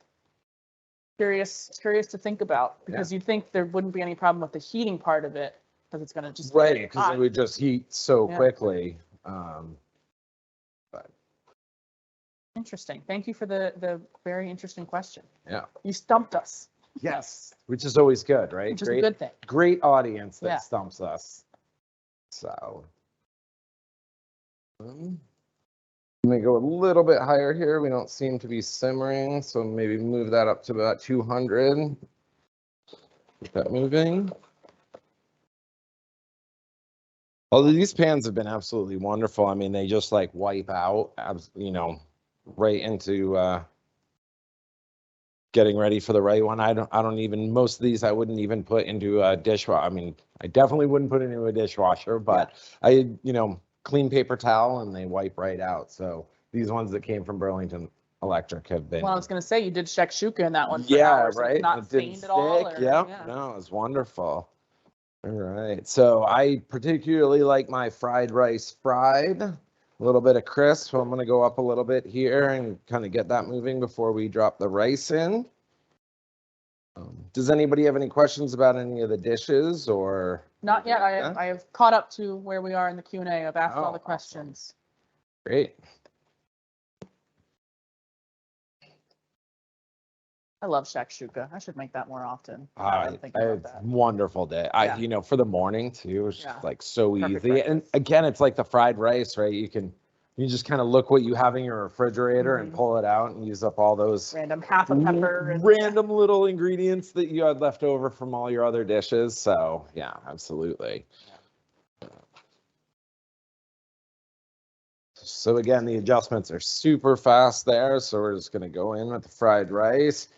[SPEAKER 1] curious to think about, because you'd think there wouldn't be any problem with the heating part of it, because it's going to just
[SPEAKER 2] Right,
[SPEAKER 1] get
[SPEAKER 2] because
[SPEAKER 1] hot.
[SPEAKER 2] it would just heat so
[SPEAKER 1] Yeah.
[SPEAKER 2] quickly.
[SPEAKER 1] Interesting. Thank you for the very interesting question.
[SPEAKER 2] Yeah.
[SPEAKER 1] You stumped us.
[SPEAKER 2] Yes, which is always good, right?
[SPEAKER 1] Which is a good thing.
[SPEAKER 2] Great audience that
[SPEAKER 1] Yeah.
[SPEAKER 2] stumps us. So let me go a little bit higher here. We don't seem to be simmering, so maybe move that up to about 200. Keep that moving. Although these pans have been absolutely wonderful. I mean, they just like wipe out, you know, right into getting ready for the right one. I don't even, most of these I wouldn't even put into a dishwasher. I mean, I definitely wouldn't put into a dishwasher, but I, clean paper towel and they wipe right out. So these ones that came from Burlington Electric have been.
[SPEAKER 1] Well, I was going to say, you did shakshuka in that one for
[SPEAKER 2] Yeah,
[SPEAKER 1] hours.
[SPEAKER 2] right.
[SPEAKER 1] Not
[SPEAKER 2] It didn't
[SPEAKER 1] stained at all.
[SPEAKER 2] stick.
[SPEAKER 1] Or,
[SPEAKER 2] Yep.
[SPEAKER 1] yeah.
[SPEAKER 2] No, it's wonderful. All right. So I particularly like my fried rice fried. A little bit of crisp. So I'm going to go up a little bit here and kind of get that moving before we drop the rice in. Does anybody have any questions about any of the dishes or?
[SPEAKER 1] Not yet. I have caught up to where we are in the Q&A. I've asked all the questions.
[SPEAKER 2] Awesome. Great.
[SPEAKER 1] I love shakshuka. I should make that more often.
[SPEAKER 2] Wonderful day.
[SPEAKER 1] Yeah.
[SPEAKER 2] For the morning too, it's just like so
[SPEAKER 1] Perfect
[SPEAKER 2] easy.
[SPEAKER 1] breakfast.
[SPEAKER 2] And again, it's like the fried rice, right? You just kind of look what you have in your refrigerator and pull it out and use up all those
[SPEAKER 1] random half a pepper and
[SPEAKER 2] random little ingredients that you had left over from all your other dishes. So yeah, absolutely. So again, the adjustments are super fast there. So we're just going to go in with the fried rice,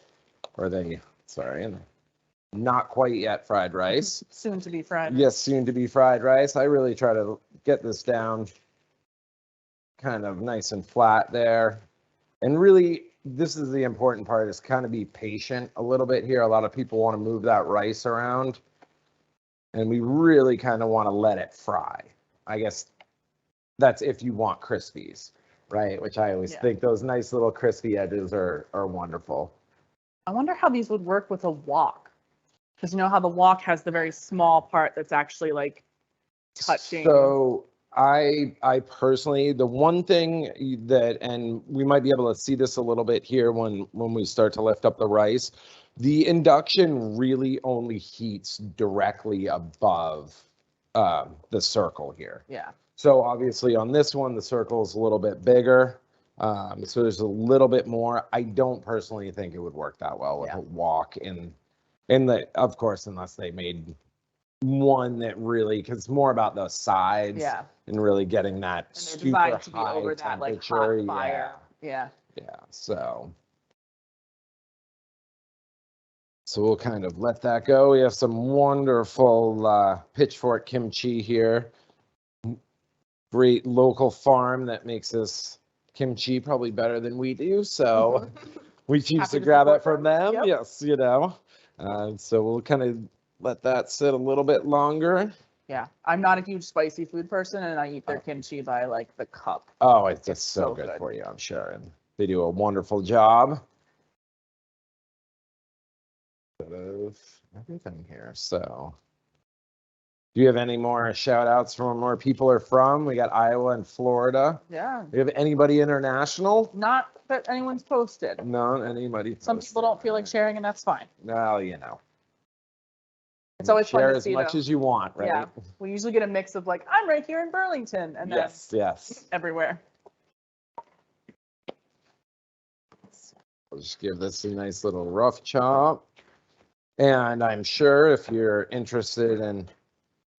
[SPEAKER 2] not quite yet fried rice.
[SPEAKER 1] Soon to be fried.
[SPEAKER 2] Yes, soon to be fried rice. I really try to get this down kind of nice and flat there. And really, this is the important part, is kind of be patient a little bit here. A lot of people want to move that rice around, and we really kind of want to let it fry. I guess that's if you want crispies, right? Which I always think those nice little crispy edges are wonderful.
[SPEAKER 1] I wonder how these would work with a wok. Because you know how the wok has the very small part that's actually like touching.
[SPEAKER 2] So I personally, the one thing that, and we might be able to see this a little bit here when we start to lift up the rice, the induction really only heats directly above the circle here.
[SPEAKER 1] Yeah.
[SPEAKER 2] So obviously on this one, the circle is a little bit bigger. So there's a little bit more. I don't personally think it would work that well with a wok of course, unless they made one that really, because it's more about the sides and really getting that super high to be over that, like, hot fire.
[SPEAKER 1] Yeah.
[SPEAKER 2] So we'll kind of let that go. We have some wonderful pitchfork kimchi here. Great local farm that makes this kimchi probably better than we do. So we choose to grab it from them. Yep. Yes, so we'll kind of let that sit a little bit longer.
[SPEAKER 1] Yeah, I'm not a huge spicy food person, and I eat their kimchi by like the cup.
[SPEAKER 2] Oh, it's just so good for you, I'm sure. And they do a wonderful job of everything here. So do you have any more shout outs from where people are from? We got Iowa and Florida.
[SPEAKER 1] Yeah.
[SPEAKER 2] Do you have anybody international?
[SPEAKER 1] Not that anyone's posted.
[SPEAKER 2] No, anybody posted.
[SPEAKER 1] Some people don't feel like sharing, and that's fine.
[SPEAKER 2] Well,
[SPEAKER 1] it's always
[SPEAKER 2] share
[SPEAKER 1] fun to
[SPEAKER 2] as
[SPEAKER 1] see,
[SPEAKER 2] much as you want, right?
[SPEAKER 1] Yeah, we usually get a mix of like, I'm right here in Burlington, and then everywhere.
[SPEAKER 2] We'll just give this a nice little rough chop. And I'm sure if you're interested in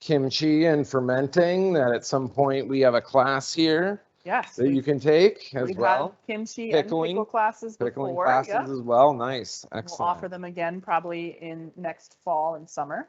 [SPEAKER 2] kimchi and fermenting, that at some point we have a class here.
[SPEAKER 1] Yes.
[SPEAKER 2] That you can take as well.
[SPEAKER 1] Had kimchi and pickle classes before.
[SPEAKER 2] Pickling classes as well. Nice. Excellent.
[SPEAKER 1] We'll offer them again probably in next fall and summer.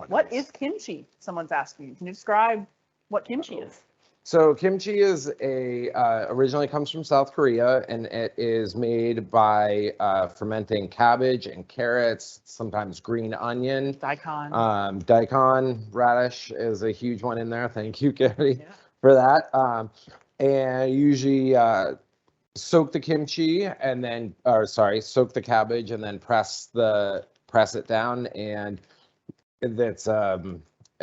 [SPEAKER 1] What is kimchi? Someone's asking you. Can you describe what kimchi is?
[SPEAKER 2] So kimchi is originally comes from South Korea, and it is made by fermenting cabbage and carrots, sometimes green onion.
[SPEAKER 1] Daikon.
[SPEAKER 2] Daikon radish is a huge one in there. Thank you, Gary, for that. And usually soak the kimchi and then, soak the cabbage and then press it down, and that's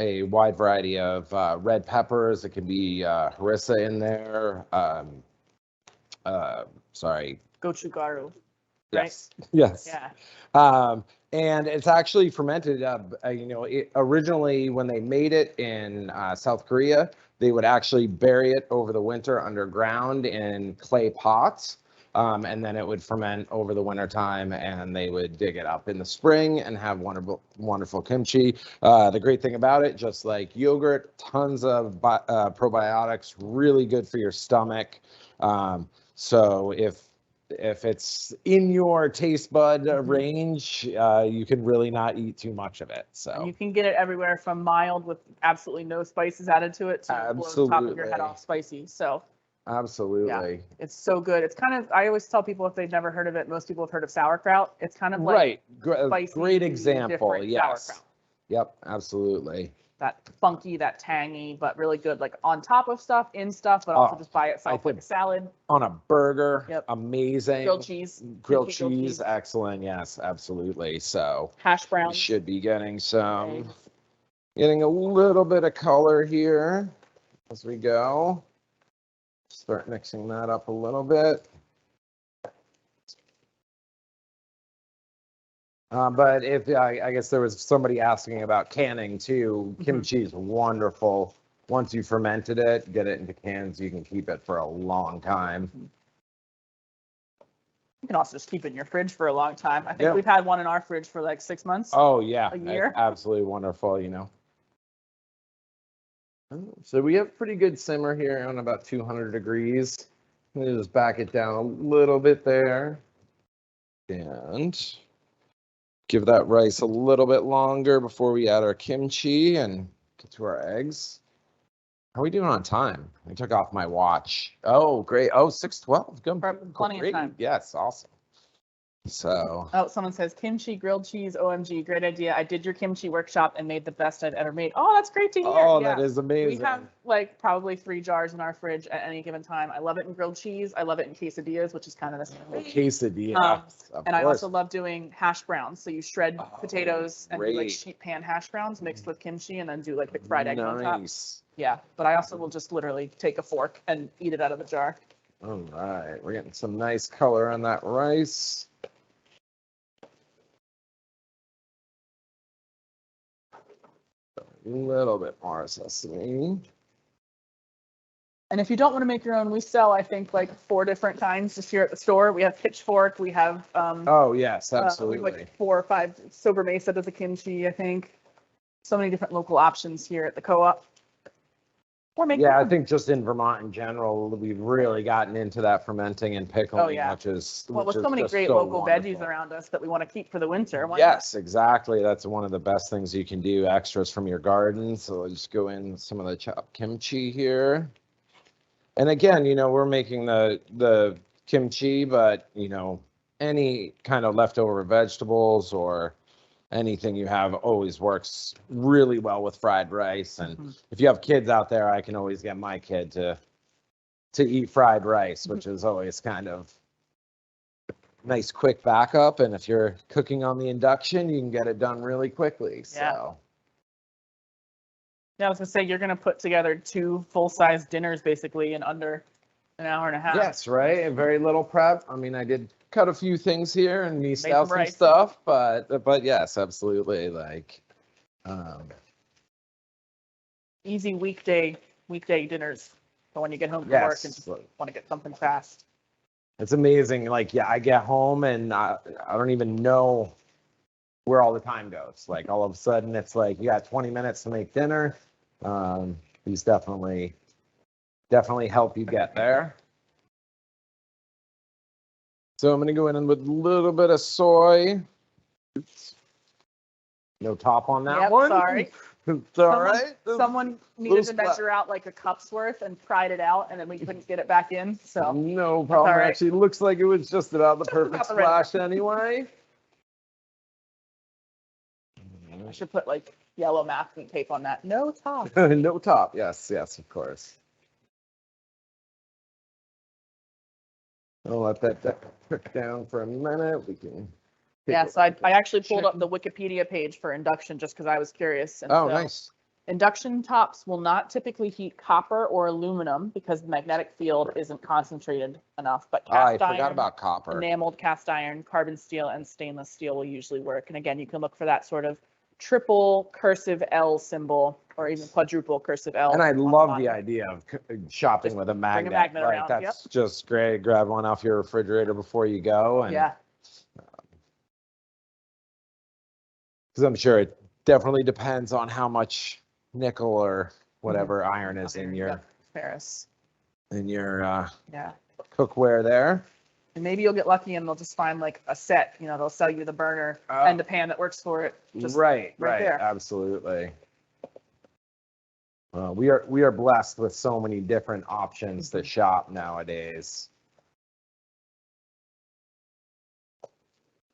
[SPEAKER 2] a wide variety of red peppers. It can be harissa in there.
[SPEAKER 1] Gochugaru.
[SPEAKER 2] Yes.
[SPEAKER 1] Right?
[SPEAKER 2] Yes.
[SPEAKER 1] Yeah.
[SPEAKER 2] And it's actually fermented. Originally, when they made it in South Korea, they would actually bury it over the winter underground in clay pots. And then it would ferment over the winter time, and they would dig it up in the spring and have wonderful kimchi. The great thing about it, just like yogurt, tons of probiotics, really good for your stomach. So if if it's in your taste bud
[SPEAKER 1] Mhm.
[SPEAKER 2] range, you can really not eat too much of it.
[SPEAKER 1] And
[SPEAKER 2] So
[SPEAKER 1] you can get it everywhere from mild with absolutely no spices added to it to blow the top of your head
[SPEAKER 2] Absolutely.
[SPEAKER 1] off spicy. So
[SPEAKER 2] absolutely.
[SPEAKER 1] it's so good. It's kind of, I always tell people if they've never heard of it, most people have heard of sauerkraut. It's kind of like
[SPEAKER 2] Right.
[SPEAKER 1] spicy,
[SPEAKER 2] Great example.
[SPEAKER 1] different
[SPEAKER 2] Yes.
[SPEAKER 1] sauerkraut.
[SPEAKER 2] Yep. Absolutely.
[SPEAKER 1] That funky, that tangy, but really good, like on top of stuff, in stuff, but also
[SPEAKER 2] Oh,
[SPEAKER 1] just by itself, like a salad.
[SPEAKER 2] On a burger.
[SPEAKER 1] Yep.
[SPEAKER 2] Amazing.
[SPEAKER 1] Grilled cheese.
[SPEAKER 2] Grilled cheese. Excellent. Yes, absolutely. So
[SPEAKER 1] Hash
[SPEAKER 2] we
[SPEAKER 1] browns.
[SPEAKER 2] should be getting some,
[SPEAKER 1] Eggs.
[SPEAKER 2] getting a little bit of color here as we go. Start mixing that up a little bit. But if I guess there was somebody asking about canning too, kimchi is wonderful. Once you fermented it, get it into cans, you can keep it for a long time.
[SPEAKER 1] You can also just keep it in your fridge for a long time. I think
[SPEAKER 2] Yeah.
[SPEAKER 1] we've had one in our fridge for like 6 months.
[SPEAKER 2] Oh yeah,
[SPEAKER 1] A year.
[SPEAKER 2] absolutely wonderful. You know. So we have pretty good simmer here on about 200 degrees. Let me just back it down a little bit there, and give that rice a little bit longer before we add our kimchi and get to our eggs. How are we doing on time? I took off my watch. Oh, great. Oh, 6:12. Good.
[SPEAKER 1] Plenty of time.
[SPEAKER 2] Yes, awesome. So.
[SPEAKER 1] Oh, someone says kimchi, grilled cheese, OMG, great idea. I did your kimchi workshop and made the best I've ever made. Oh, that's great to hear.
[SPEAKER 2] Oh,
[SPEAKER 1] Yeah.
[SPEAKER 2] that is amazing.
[SPEAKER 1] We have like probably 3 jars in our fridge at any given time. I love it in grilled cheese. I love it in quesadillas, which is kind of the same thing.
[SPEAKER 2] Quesadilla.
[SPEAKER 1] And I also love doing hash browns. So you shred potatoes and do like
[SPEAKER 2] great.
[SPEAKER 1] sheet pan hash browns mixed with kimchi and then do like the fried eggs on top.
[SPEAKER 2] Nice.
[SPEAKER 1] Yeah, but I also will just literally take a fork and eat it out of the jar.
[SPEAKER 2] All right, we're getting some nice color on that rice. A little bit more sesame.
[SPEAKER 1] And if you don't want to make your own, we sell, I think, like 4 different kinds just here at the store. We have Pitchfork, we have
[SPEAKER 2] Oh yes,
[SPEAKER 1] we have
[SPEAKER 2] absolutely.
[SPEAKER 1] like 4 or 5. Sober Mesa does a kimchi, I think. So many different local options here at the co-op. Or make your
[SPEAKER 2] Yeah, I
[SPEAKER 1] own.
[SPEAKER 2] think just in Vermont in general, we've really gotten into that fermenting and pickling, which is
[SPEAKER 1] Well, with
[SPEAKER 2] which
[SPEAKER 1] so
[SPEAKER 2] is
[SPEAKER 1] many
[SPEAKER 2] just
[SPEAKER 1] great
[SPEAKER 2] so
[SPEAKER 1] local veggies
[SPEAKER 2] wonderful.
[SPEAKER 1] around us that we want to keep for the winter. Why not?
[SPEAKER 2] Yes, exactly. That's one of the best things you can do, extras from your garden. So let's go in some of the chopped kimchi here. And again, you know, we're making the kimchi, but you know, any kind of leftover vegetables or anything you have always works really well with fried rice. And if you have kids out there, I can always get my kid to eat fried rice, which is always kind of nice quick backup. And if you're cooking on the induction, you can get it done really quickly.
[SPEAKER 1] Yeah.
[SPEAKER 2] So
[SPEAKER 1] Yeah, I was gonna say you're gonna put together 2 full-size dinners basically in under an hour and a half.
[SPEAKER 2] yes, right. And very little prep. I mean, I did cut a few things here and
[SPEAKER 1] Made
[SPEAKER 2] miso out some
[SPEAKER 1] rice.
[SPEAKER 2] stuff, but yes, absolutely. Like,
[SPEAKER 1] Easy weekday dinners for when you get home from work and
[SPEAKER 2] yes,
[SPEAKER 1] just want to get something fast.
[SPEAKER 2] it's amazing. Like, yeah, I get home and I don't even know where all the time goes. Like all of a sudden it's like you got 20 minutes to make dinner. These definitely help you get there. So I'm gonna go in with a little bit of soy. Oops. No top on that
[SPEAKER 1] Yep,
[SPEAKER 2] one.
[SPEAKER 1] sorry.
[SPEAKER 2] It's all right.
[SPEAKER 1] Someone needed to
[SPEAKER 2] splat.
[SPEAKER 1] measure out like a cup's worth and pried it out, and then we couldn't get it back in. So
[SPEAKER 2] No problem.
[SPEAKER 1] all right.
[SPEAKER 2] Actually, looks like it was just about the perfect
[SPEAKER 1] About the right
[SPEAKER 2] splash anyway.
[SPEAKER 1] I should put like yellow masking tape on that. No top.
[SPEAKER 2] No top. Yes, yes, of course. I'll let that cook down for a minute. We can.
[SPEAKER 1] Yeah, so I actually pulled up the Wikipedia page for induction just because I was curious. And
[SPEAKER 2] Oh,
[SPEAKER 1] so
[SPEAKER 2] nice.
[SPEAKER 1] Induction tops will not typically heat copper or aluminum because the magnetic field isn't concentrated enough. But
[SPEAKER 2] I
[SPEAKER 1] cast iron,
[SPEAKER 2] forgot about copper.
[SPEAKER 1] enameled cast iron, carbon steel, and stainless steel will usually work. And again, you can look for that sort of triple cursive L symbol or even quadruple cursive L.
[SPEAKER 2] And I
[SPEAKER 1] on
[SPEAKER 2] love
[SPEAKER 1] bottom.
[SPEAKER 2] the idea of shopping with a magnet.
[SPEAKER 1] magnet
[SPEAKER 2] Like,
[SPEAKER 1] around,
[SPEAKER 2] that's just great. Grab one off your refrigerator before you go. And,
[SPEAKER 1] Yeah.
[SPEAKER 2] because I'm sure it definitely depends on how much nickel or whatever iron is in your
[SPEAKER 1] Ferrous.
[SPEAKER 2] in your
[SPEAKER 1] Yeah.
[SPEAKER 2] cookware there.
[SPEAKER 1] And maybe you'll get lucky and they'll just find like a set, you know, they'll sell you the burner and the pan that works for it. Just
[SPEAKER 2] right
[SPEAKER 1] there.
[SPEAKER 2] Absolutely. We are blessed with so many different options to shop nowadays.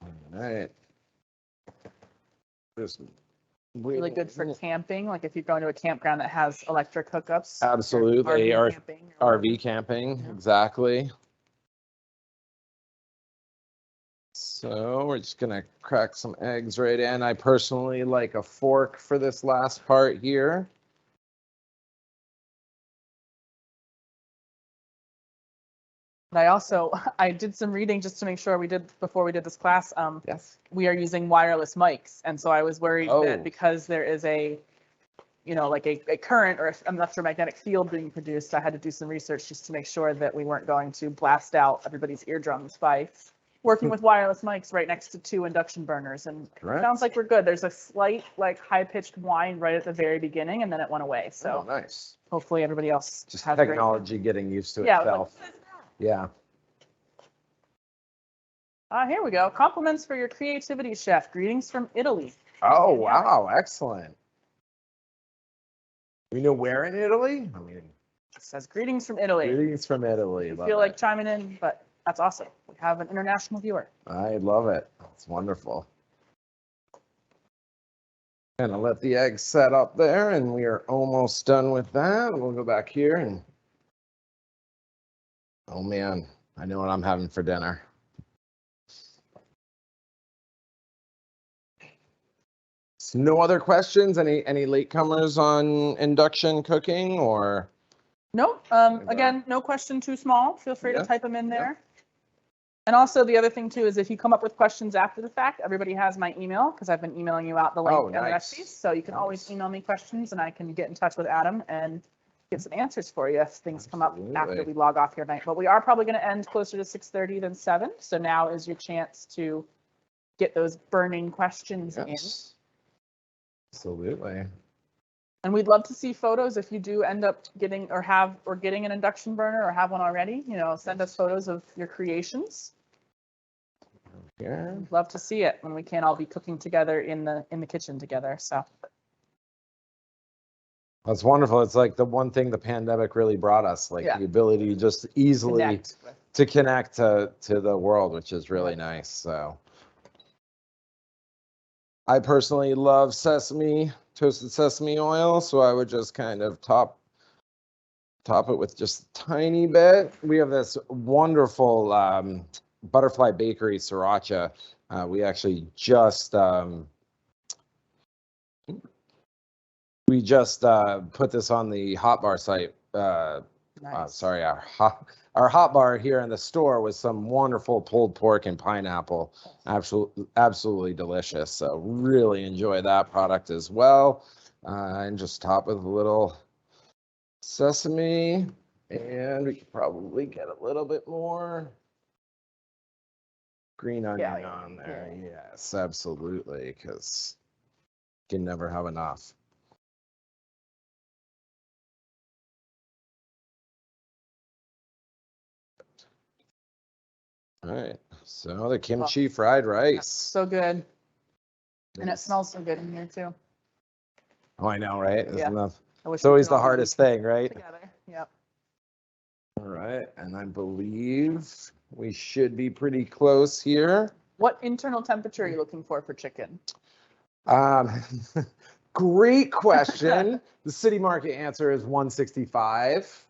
[SPEAKER 2] All right. Just
[SPEAKER 1] really good for camping, like if you're going to a campground that has electric hookups.
[SPEAKER 2] Absolutely.
[SPEAKER 1] RV camping.
[SPEAKER 2] RV camping,
[SPEAKER 1] Yeah.
[SPEAKER 2] exactly. So we're just gonna crack some eggs right in. I personally like a fork for this last part here.
[SPEAKER 1] But I did some reading just to make sure before we did this class.
[SPEAKER 2] Yes.
[SPEAKER 1] We are using wireless mics. And so I was worried
[SPEAKER 2] Oh.
[SPEAKER 1] that because there is a, you know, like a current or an electromagnetic field being produced, I had to do some research just to make sure that we weren't going to blast out everybody's eardrums by working with wireless mics right next to 2 induction burners. And it sounds like we're good. There's a slight like high-pitched whine right at the very beginning and then it went away. So
[SPEAKER 2] nice.
[SPEAKER 1] hopefully everybody else
[SPEAKER 2] Just
[SPEAKER 1] has
[SPEAKER 2] technology getting used to itself. Yeah.
[SPEAKER 1] Here we go. Compliments for your creativity, chef. Greetings from Italy.
[SPEAKER 2] Oh, wow. Excellent. We know where in Italy? I mean,
[SPEAKER 1] It says greetings from Italy.
[SPEAKER 2] Greetings from Italy.
[SPEAKER 1] I feel like chiming in, but that's awesome. We have an international viewer.
[SPEAKER 2] I love it. It's wonderful. Gonna let the eggs set up there, and we are almost done with that. We'll go back here and. Oh man, I know what I'm having for dinner. So no other questions? Any latecomers on induction cooking or?
[SPEAKER 1] Nope. Again, no question too small. Feel free to type them in there. And also the other thing too is if you come up with questions after the fact, everybody has my email because I've been emailing you out the link and the recipes. So you can always email me questions and I can get in touch with Adam and get some answers for you if things come up after we log off here tonight. But we are probably going to end closer to 6:30 than 7. So now is your chance to get those burning questions in.
[SPEAKER 2] Absolutely.
[SPEAKER 1] And we'd love to see photos if you do end up getting an induction burner or have one already. You know, send us photos of your creations.
[SPEAKER 2] Yeah.
[SPEAKER 1] We'd love to see it when we can't all be cooking together in the kitchen together. So
[SPEAKER 2] that's wonderful. It's like the one thing the pandemic really brought us, like the ability just easily to connect to the world, which is really nice. So I personally love toasted sesame oil, so I would just kind of top it with just a tiny bit. We have this wonderful butterfly bakery sriracha. We actually just put this on the hot bar site. Sorry, our hot bar here in the store with some wonderful pulled pork and pineapple. Absolutely delicious. So really enjoy that product as well. And just top with a little sesame, and we could probably get a little bit more green onion on there. Yes, absolutely, because you can never have enough. All right, so the kimchi fried rice.
[SPEAKER 1] So good. And it smells so good in here too.
[SPEAKER 2] Oh, I know, right?
[SPEAKER 1] It's
[SPEAKER 2] always the hardest thing, right?
[SPEAKER 1] Together. Yep.
[SPEAKER 2] All right, and I believe we should be pretty close here.
[SPEAKER 1] What internal temperature are you looking for chicken?
[SPEAKER 2] Great question. The city market answer is 165.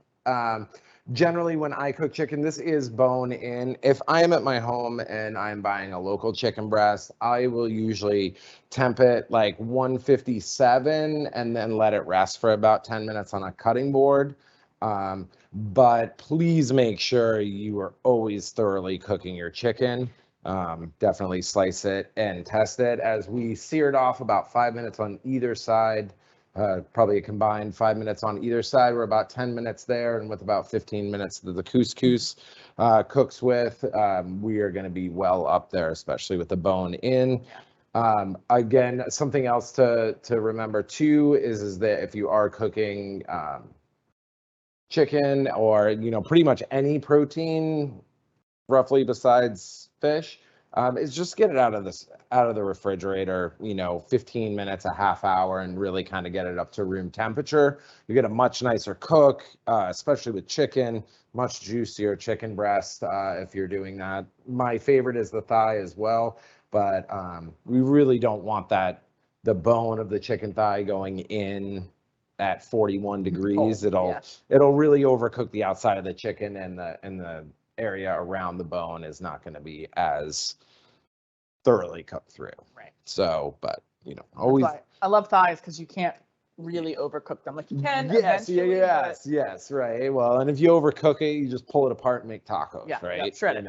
[SPEAKER 2] Generally, when I cook chicken, this is bone in. If I am at my home and I'm buying a local chicken breast, I will usually temp it like 157 and then let it rest for about 10 minutes on a cutting board. But please make sure you are always thoroughly cooking your chicken. Definitely slice it and test it. As we seared off about 5 minutes on either side, probably a combined 5 minutes on either side. We're about 10 minutes there, and with about 15 minutes that the couscous cooks with, we are going to be well up there, especially with the bone in. Again, something else to remember too is that if you are cooking chicken or pretty much any protein, roughly besides fish, is just get it out of the refrigerator, 15 minutes, a half hour, and really kind of get it up to room temperature. You get a much nicer cook, especially with chicken, much juicier chicken breast if you're doing that. My favorite is the thigh as well, but we really don't want the bone of the chicken thigh going in at 41 degrees. It'll really overcook the outside of the chicken, and the area around the bone is not going to be as thoroughly cooked through.
[SPEAKER 1] Right.
[SPEAKER 2] So, but always.
[SPEAKER 1] I love thighs because you can't really overcook them. Like you can.
[SPEAKER 2] Yes,
[SPEAKER 1] eventually,
[SPEAKER 2] yes, right. Well, and if you overcook it, you just pull it apart and make tacos, right?
[SPEAKER 1] Yeah, shred it.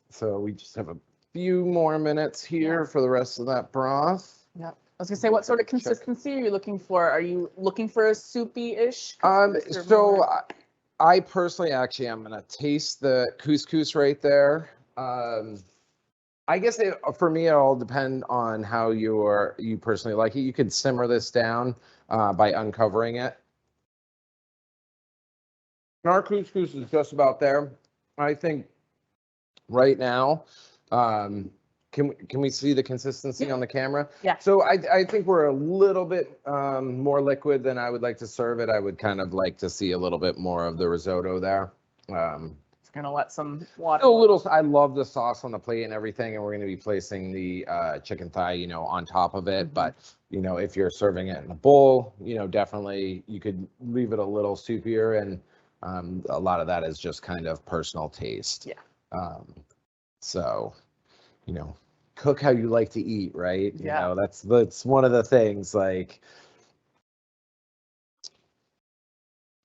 [SPEAKER 2] So we just have a few more minutes here for the rest of that broth.
[SPEAKER 1] Yeah. I was gonna say, what sort of consistency are you looking for? Are you looking for a soupy-ish?
[SPEAKER 2] So I personally actually am gonna taste the couscous right there. I guess for me, it all depend on how you personally like it. You could simmer this down by uncovering it. And our couscous is just about there. I think right now, can we see the consistency on the camera?
[SPEAKER 1] Yeah.
[SPEAKER 2] So I think we're a little bit more liquid than I would like to serve it. I would kind of like to see a little bit more of the risotto there.
[SPEAKER 1] It's gonna let some water.
[SPEAKER 2] A little. I love the sauce on the plate and everything, and we're going to be placing the chicken thigh, on top of it. But if you're serving it in a bowl, definitely you could leave it a little soupier, and a lot of that is just kind of personal taste.
[SPEAKER 1] Yeah.
[SPEAKER 2] So, cook how you like to eat, right?
[SPEAKER 1] Yeah.
[SPEAKER 2] That's one of the things. Like.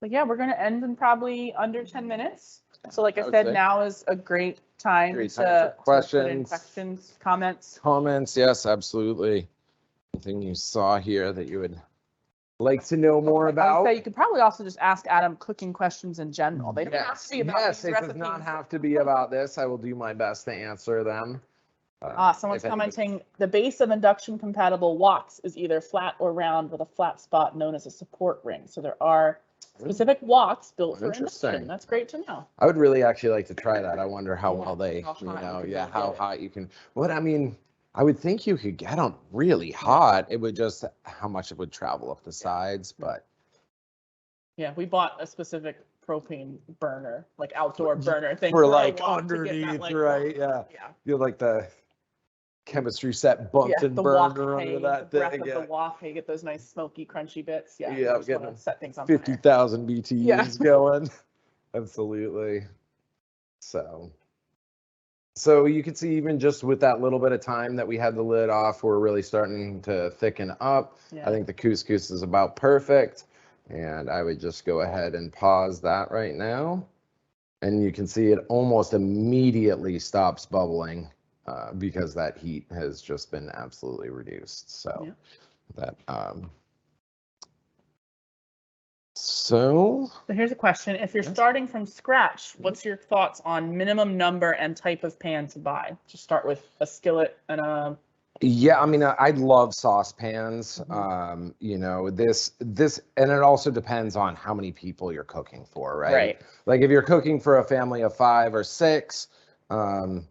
[SPEAKER 1] But yeah, we're gonna end in probably under 10 minutes. So like I said, now is a great time to
[SPEAKER 2] questions.
[SPEAKER 1] Put in questions, comments.
[SPEAKER 2] Comments, yes, absolutely. Anything you saw here that you would like to know more about?
[SPEAKER 1] I would say you could probably also just ask Adam cooking questions in general. They don't have to be about these recipes.
[SPEAKER 2] Does not have to be about this. I will do my best to answer them.
[SPEAKER 1] Someone's commenting, the base of induction compatible woks is either flat or round with a flat spot known as a support ring. So there are specific woks built for induction. That's great to know.
[SPEAKER 2] I would really actually like to try that. I wonder how well they, how hot you can. I would think you could get them really hot. It would just how much it would travel up the sides, but.
[SPEAKER 1] Yeah, we bought a specific propane burner, like outdoor burner thing.
[SPEAKER 2] For like underneath, right? Yeah. You have like the chemistry set bumped and burner under that thing.
[SPEAKER 1] The wok, you get those nice smoky, crunchy bits. Yeah,
[SPEAKER 2] getting
[SPEAKER 1] set things on
[SPEAKER 2] 50,000 BTUs going. Absolutely. So you can see even just with that little bit of time that we had the lid off, we're really starting to thicken up. I think the couscous is about perfect. And I would just go ahead and pause that right now. And you can see it almost immediately stops bubbling because that heat has just been absolutely reduced. So So
[SPEAKER 1] here's a question. If you're starting from scratch, what's your thoughts on minimum number and type of pan to buy? Just start with a skillet and a...
[SPEAKER 2] Yeah, I mean, I love saucepans. This, and it also depends on how many people you're cooking for, right?
[SPEAKER 1] Right.
[SPEAKER 2] Like if you're cooking for a family of 5 or 6, you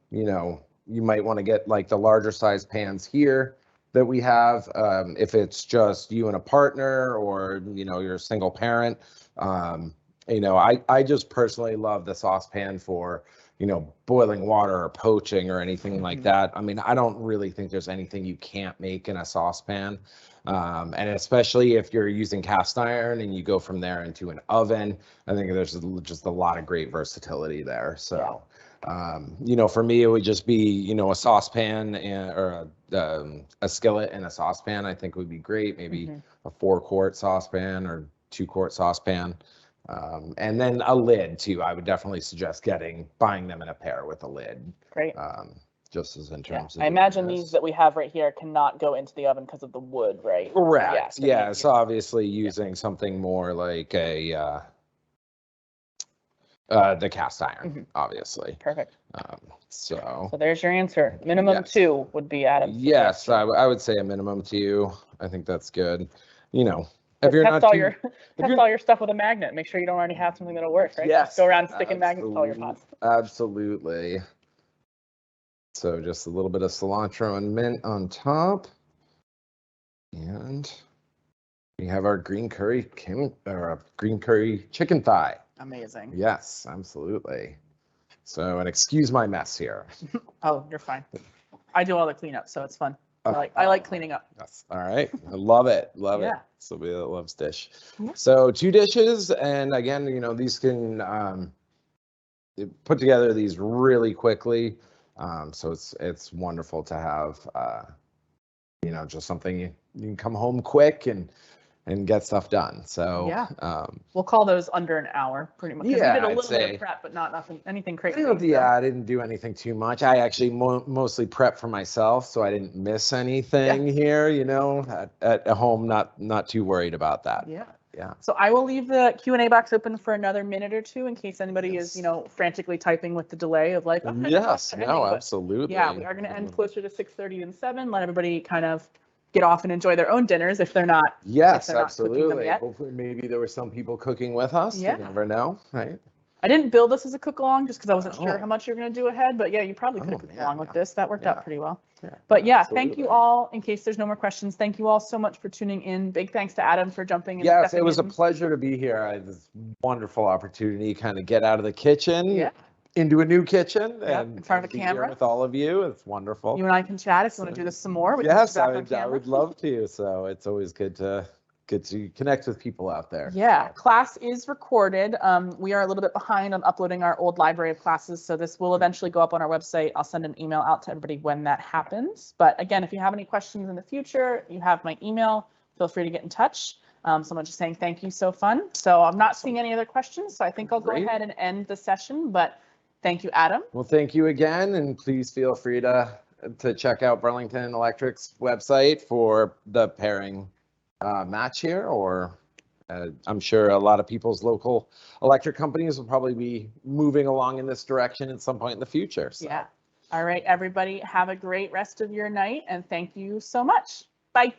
[SPEAKER 2] might want to get like the larger size pans here that we have. If it's just you and a partner, or you're a single parent, I just personally love the saucepan for boiling water or poaching or anything like that. I mean, I don't really think there's anything you can't make in a saucepan. And especially if you're using cast iron and you go from there into an oven, I think there's just a lot of great versatility there. So, for me, it would just be, a saucepan or a skillet and a saucepan, I think would be great. Maybe a 4-quart saucepan or 2-quart saucepan. And then a lid too. I would definitely suggest buying them in a pair with a lid.
[SPEAKER 1] Great.
[SPEAKER 2] Just as in terms of.
[SPEAKER 1] I imagine these that we have right here cannot go into the oven because of the wood, right?
[SPEAKER 2] Correct. Yeah. So obviously using something more like the cast iron, obviously.
[SPEAKER 1] Perfect.
[SPEAKER 2] So
[SPEAKER 1] there's your answer. Minimum 2 would be Adam.
[SPEAKER 2] Yes, I would say a minimum 2. I think that's good. If you're
[SPEAKER 1] test
[SPEAKER 2] not
[SPEAKER 1] all
[SPEAKER 2] too,
[SPEAKER 1] your
[SPEAKER 2] if
[SPEAKER 1] test
[SPEAKER 2] you're-
[SPEAKER 1] all your stuff with a magnet. Make sure you don't already have something that'll work, right?
[SPEAKER 2] Yes,
[SPEAKER 1] Just go around sticking magnets to all your
[SPEAKER 2] absolutely.
[SPEAKER 1] pots.
[SPEAKER 2] Absolutely. So just a little bit of cilantro and mint on top. And we have our green curry chicken thigh.
[SPEAKER 1] Amazing.
[SPEAKER 2] Yes, absolutely. So, and excuse my mess here.
[SPEAKER 1] Oh, you're fine. I do all the cleanup, so it's fun. I like cleaning up.
[SPEAKER 2] Yes. All right. I love it. Love it.
[SPEAKER 1] Yeah.
[SPEAKER 2] Somebody that loves dish.
[SPEAKER 1] Yeah.
[SPEAKER 2] So 2 dishes, and again, these can put together these really quickly. So it's wonderful to have just something you can come home quick and get stuff done. So
[SPEAKER 1] Yeah. We'll call those under an hour, pretty much. 'Cause
[SPEAKER 2] yeah,
[SPEAKER 1] we did a
[SPEAKER 2] I'd
[SPEAKER 1] little bit
[SPEAKER 2] say.
[SPEAKER 1] of prep, but not anything crazy.
[SPEAKER 2] I didn't do anything too much. I actually mostly prepped for myself, so I didn't miss anything here. At home, not too worried about that.
[SPEAKER 1] Yeah.
[SPEAKER 2] Yeah.
[SPEAKER 1] So I will leave the Q&A box open for another minute or two in case anybody is, frantically typing with the delay of like,
[SPEAKER 2] Yes. No, absolutely.
[SPEAKER 1] Yeah, we are going to end closer to 6:30 and 7. Let everybody kind of get off and enjoy their own dinners if they're not.
[SPEAKER 2] Yes,
[SPEAKER 1] if they're not cooking them
[SPEAKER 2] absolutely.
[SPEAKER 1] yet.
[SPEAKER 2] Hopefully, maybe there were some people cooking with us.
[SPEAKER 1] Yeah.
[SPEAKER 2] You never know, right?
[SPEAKER 1] I didn't build this as a cook along just because I wasn't sure
[SPEAKER 2] Oh.
[SPEAKER 1] how much you're going to do ahead, but yeah, you probably could have cooked along with this. That worked out pretty well.
[SPEAKER 2] Yeah,
[SPEAKER 1] but yeah, thank
[SPEAKER 2] absolutely.
[SPEAKER 1] you all. In case there's no more questions, thank you all so much for tuning in. Big thanks to Adam for jumping in.
[SPEAKER 2] Yes, it was a pleasure to be here. I had this wonderful opportunity to kind of get out of the kitchen into a new kitchen and
[SPEAKER 1] in front of a
[SPEAKER 2] be
[SPEAKER 1] camera
[SPEAKER 2] here with all of you. It's wonderful.
[SPEAKER 1] You and I can chat if you want to do this some more.
[SPEAKER 2] Yes, I would love to. So it's always good to connect with people out there.
[SPEAKER 1] Yeah, class is recorded. We are a little bit behind on uploading our old library of classes, so this will eventually go up on our website. I'll send an email out to everybody when that happens. But again, if you have any questions in the future, you have my email. Feel free to get in touch. Someone just saying thank you, so fun. So I'm not seeing any other questions, so I think I'll go ahead and end the session. But thank you, Adam.
[SPEAKER 2] Well, thank you again, and please feel free to check out Burlington Electric's website for the pairing match here, or I'm sure a lot of people's local electric companies will probably be moving along in this direction at some point in the future. So.
[SPEAKER 1] Yeah. All right, everybody, have a great rest of your night, and thank you so much. Bye.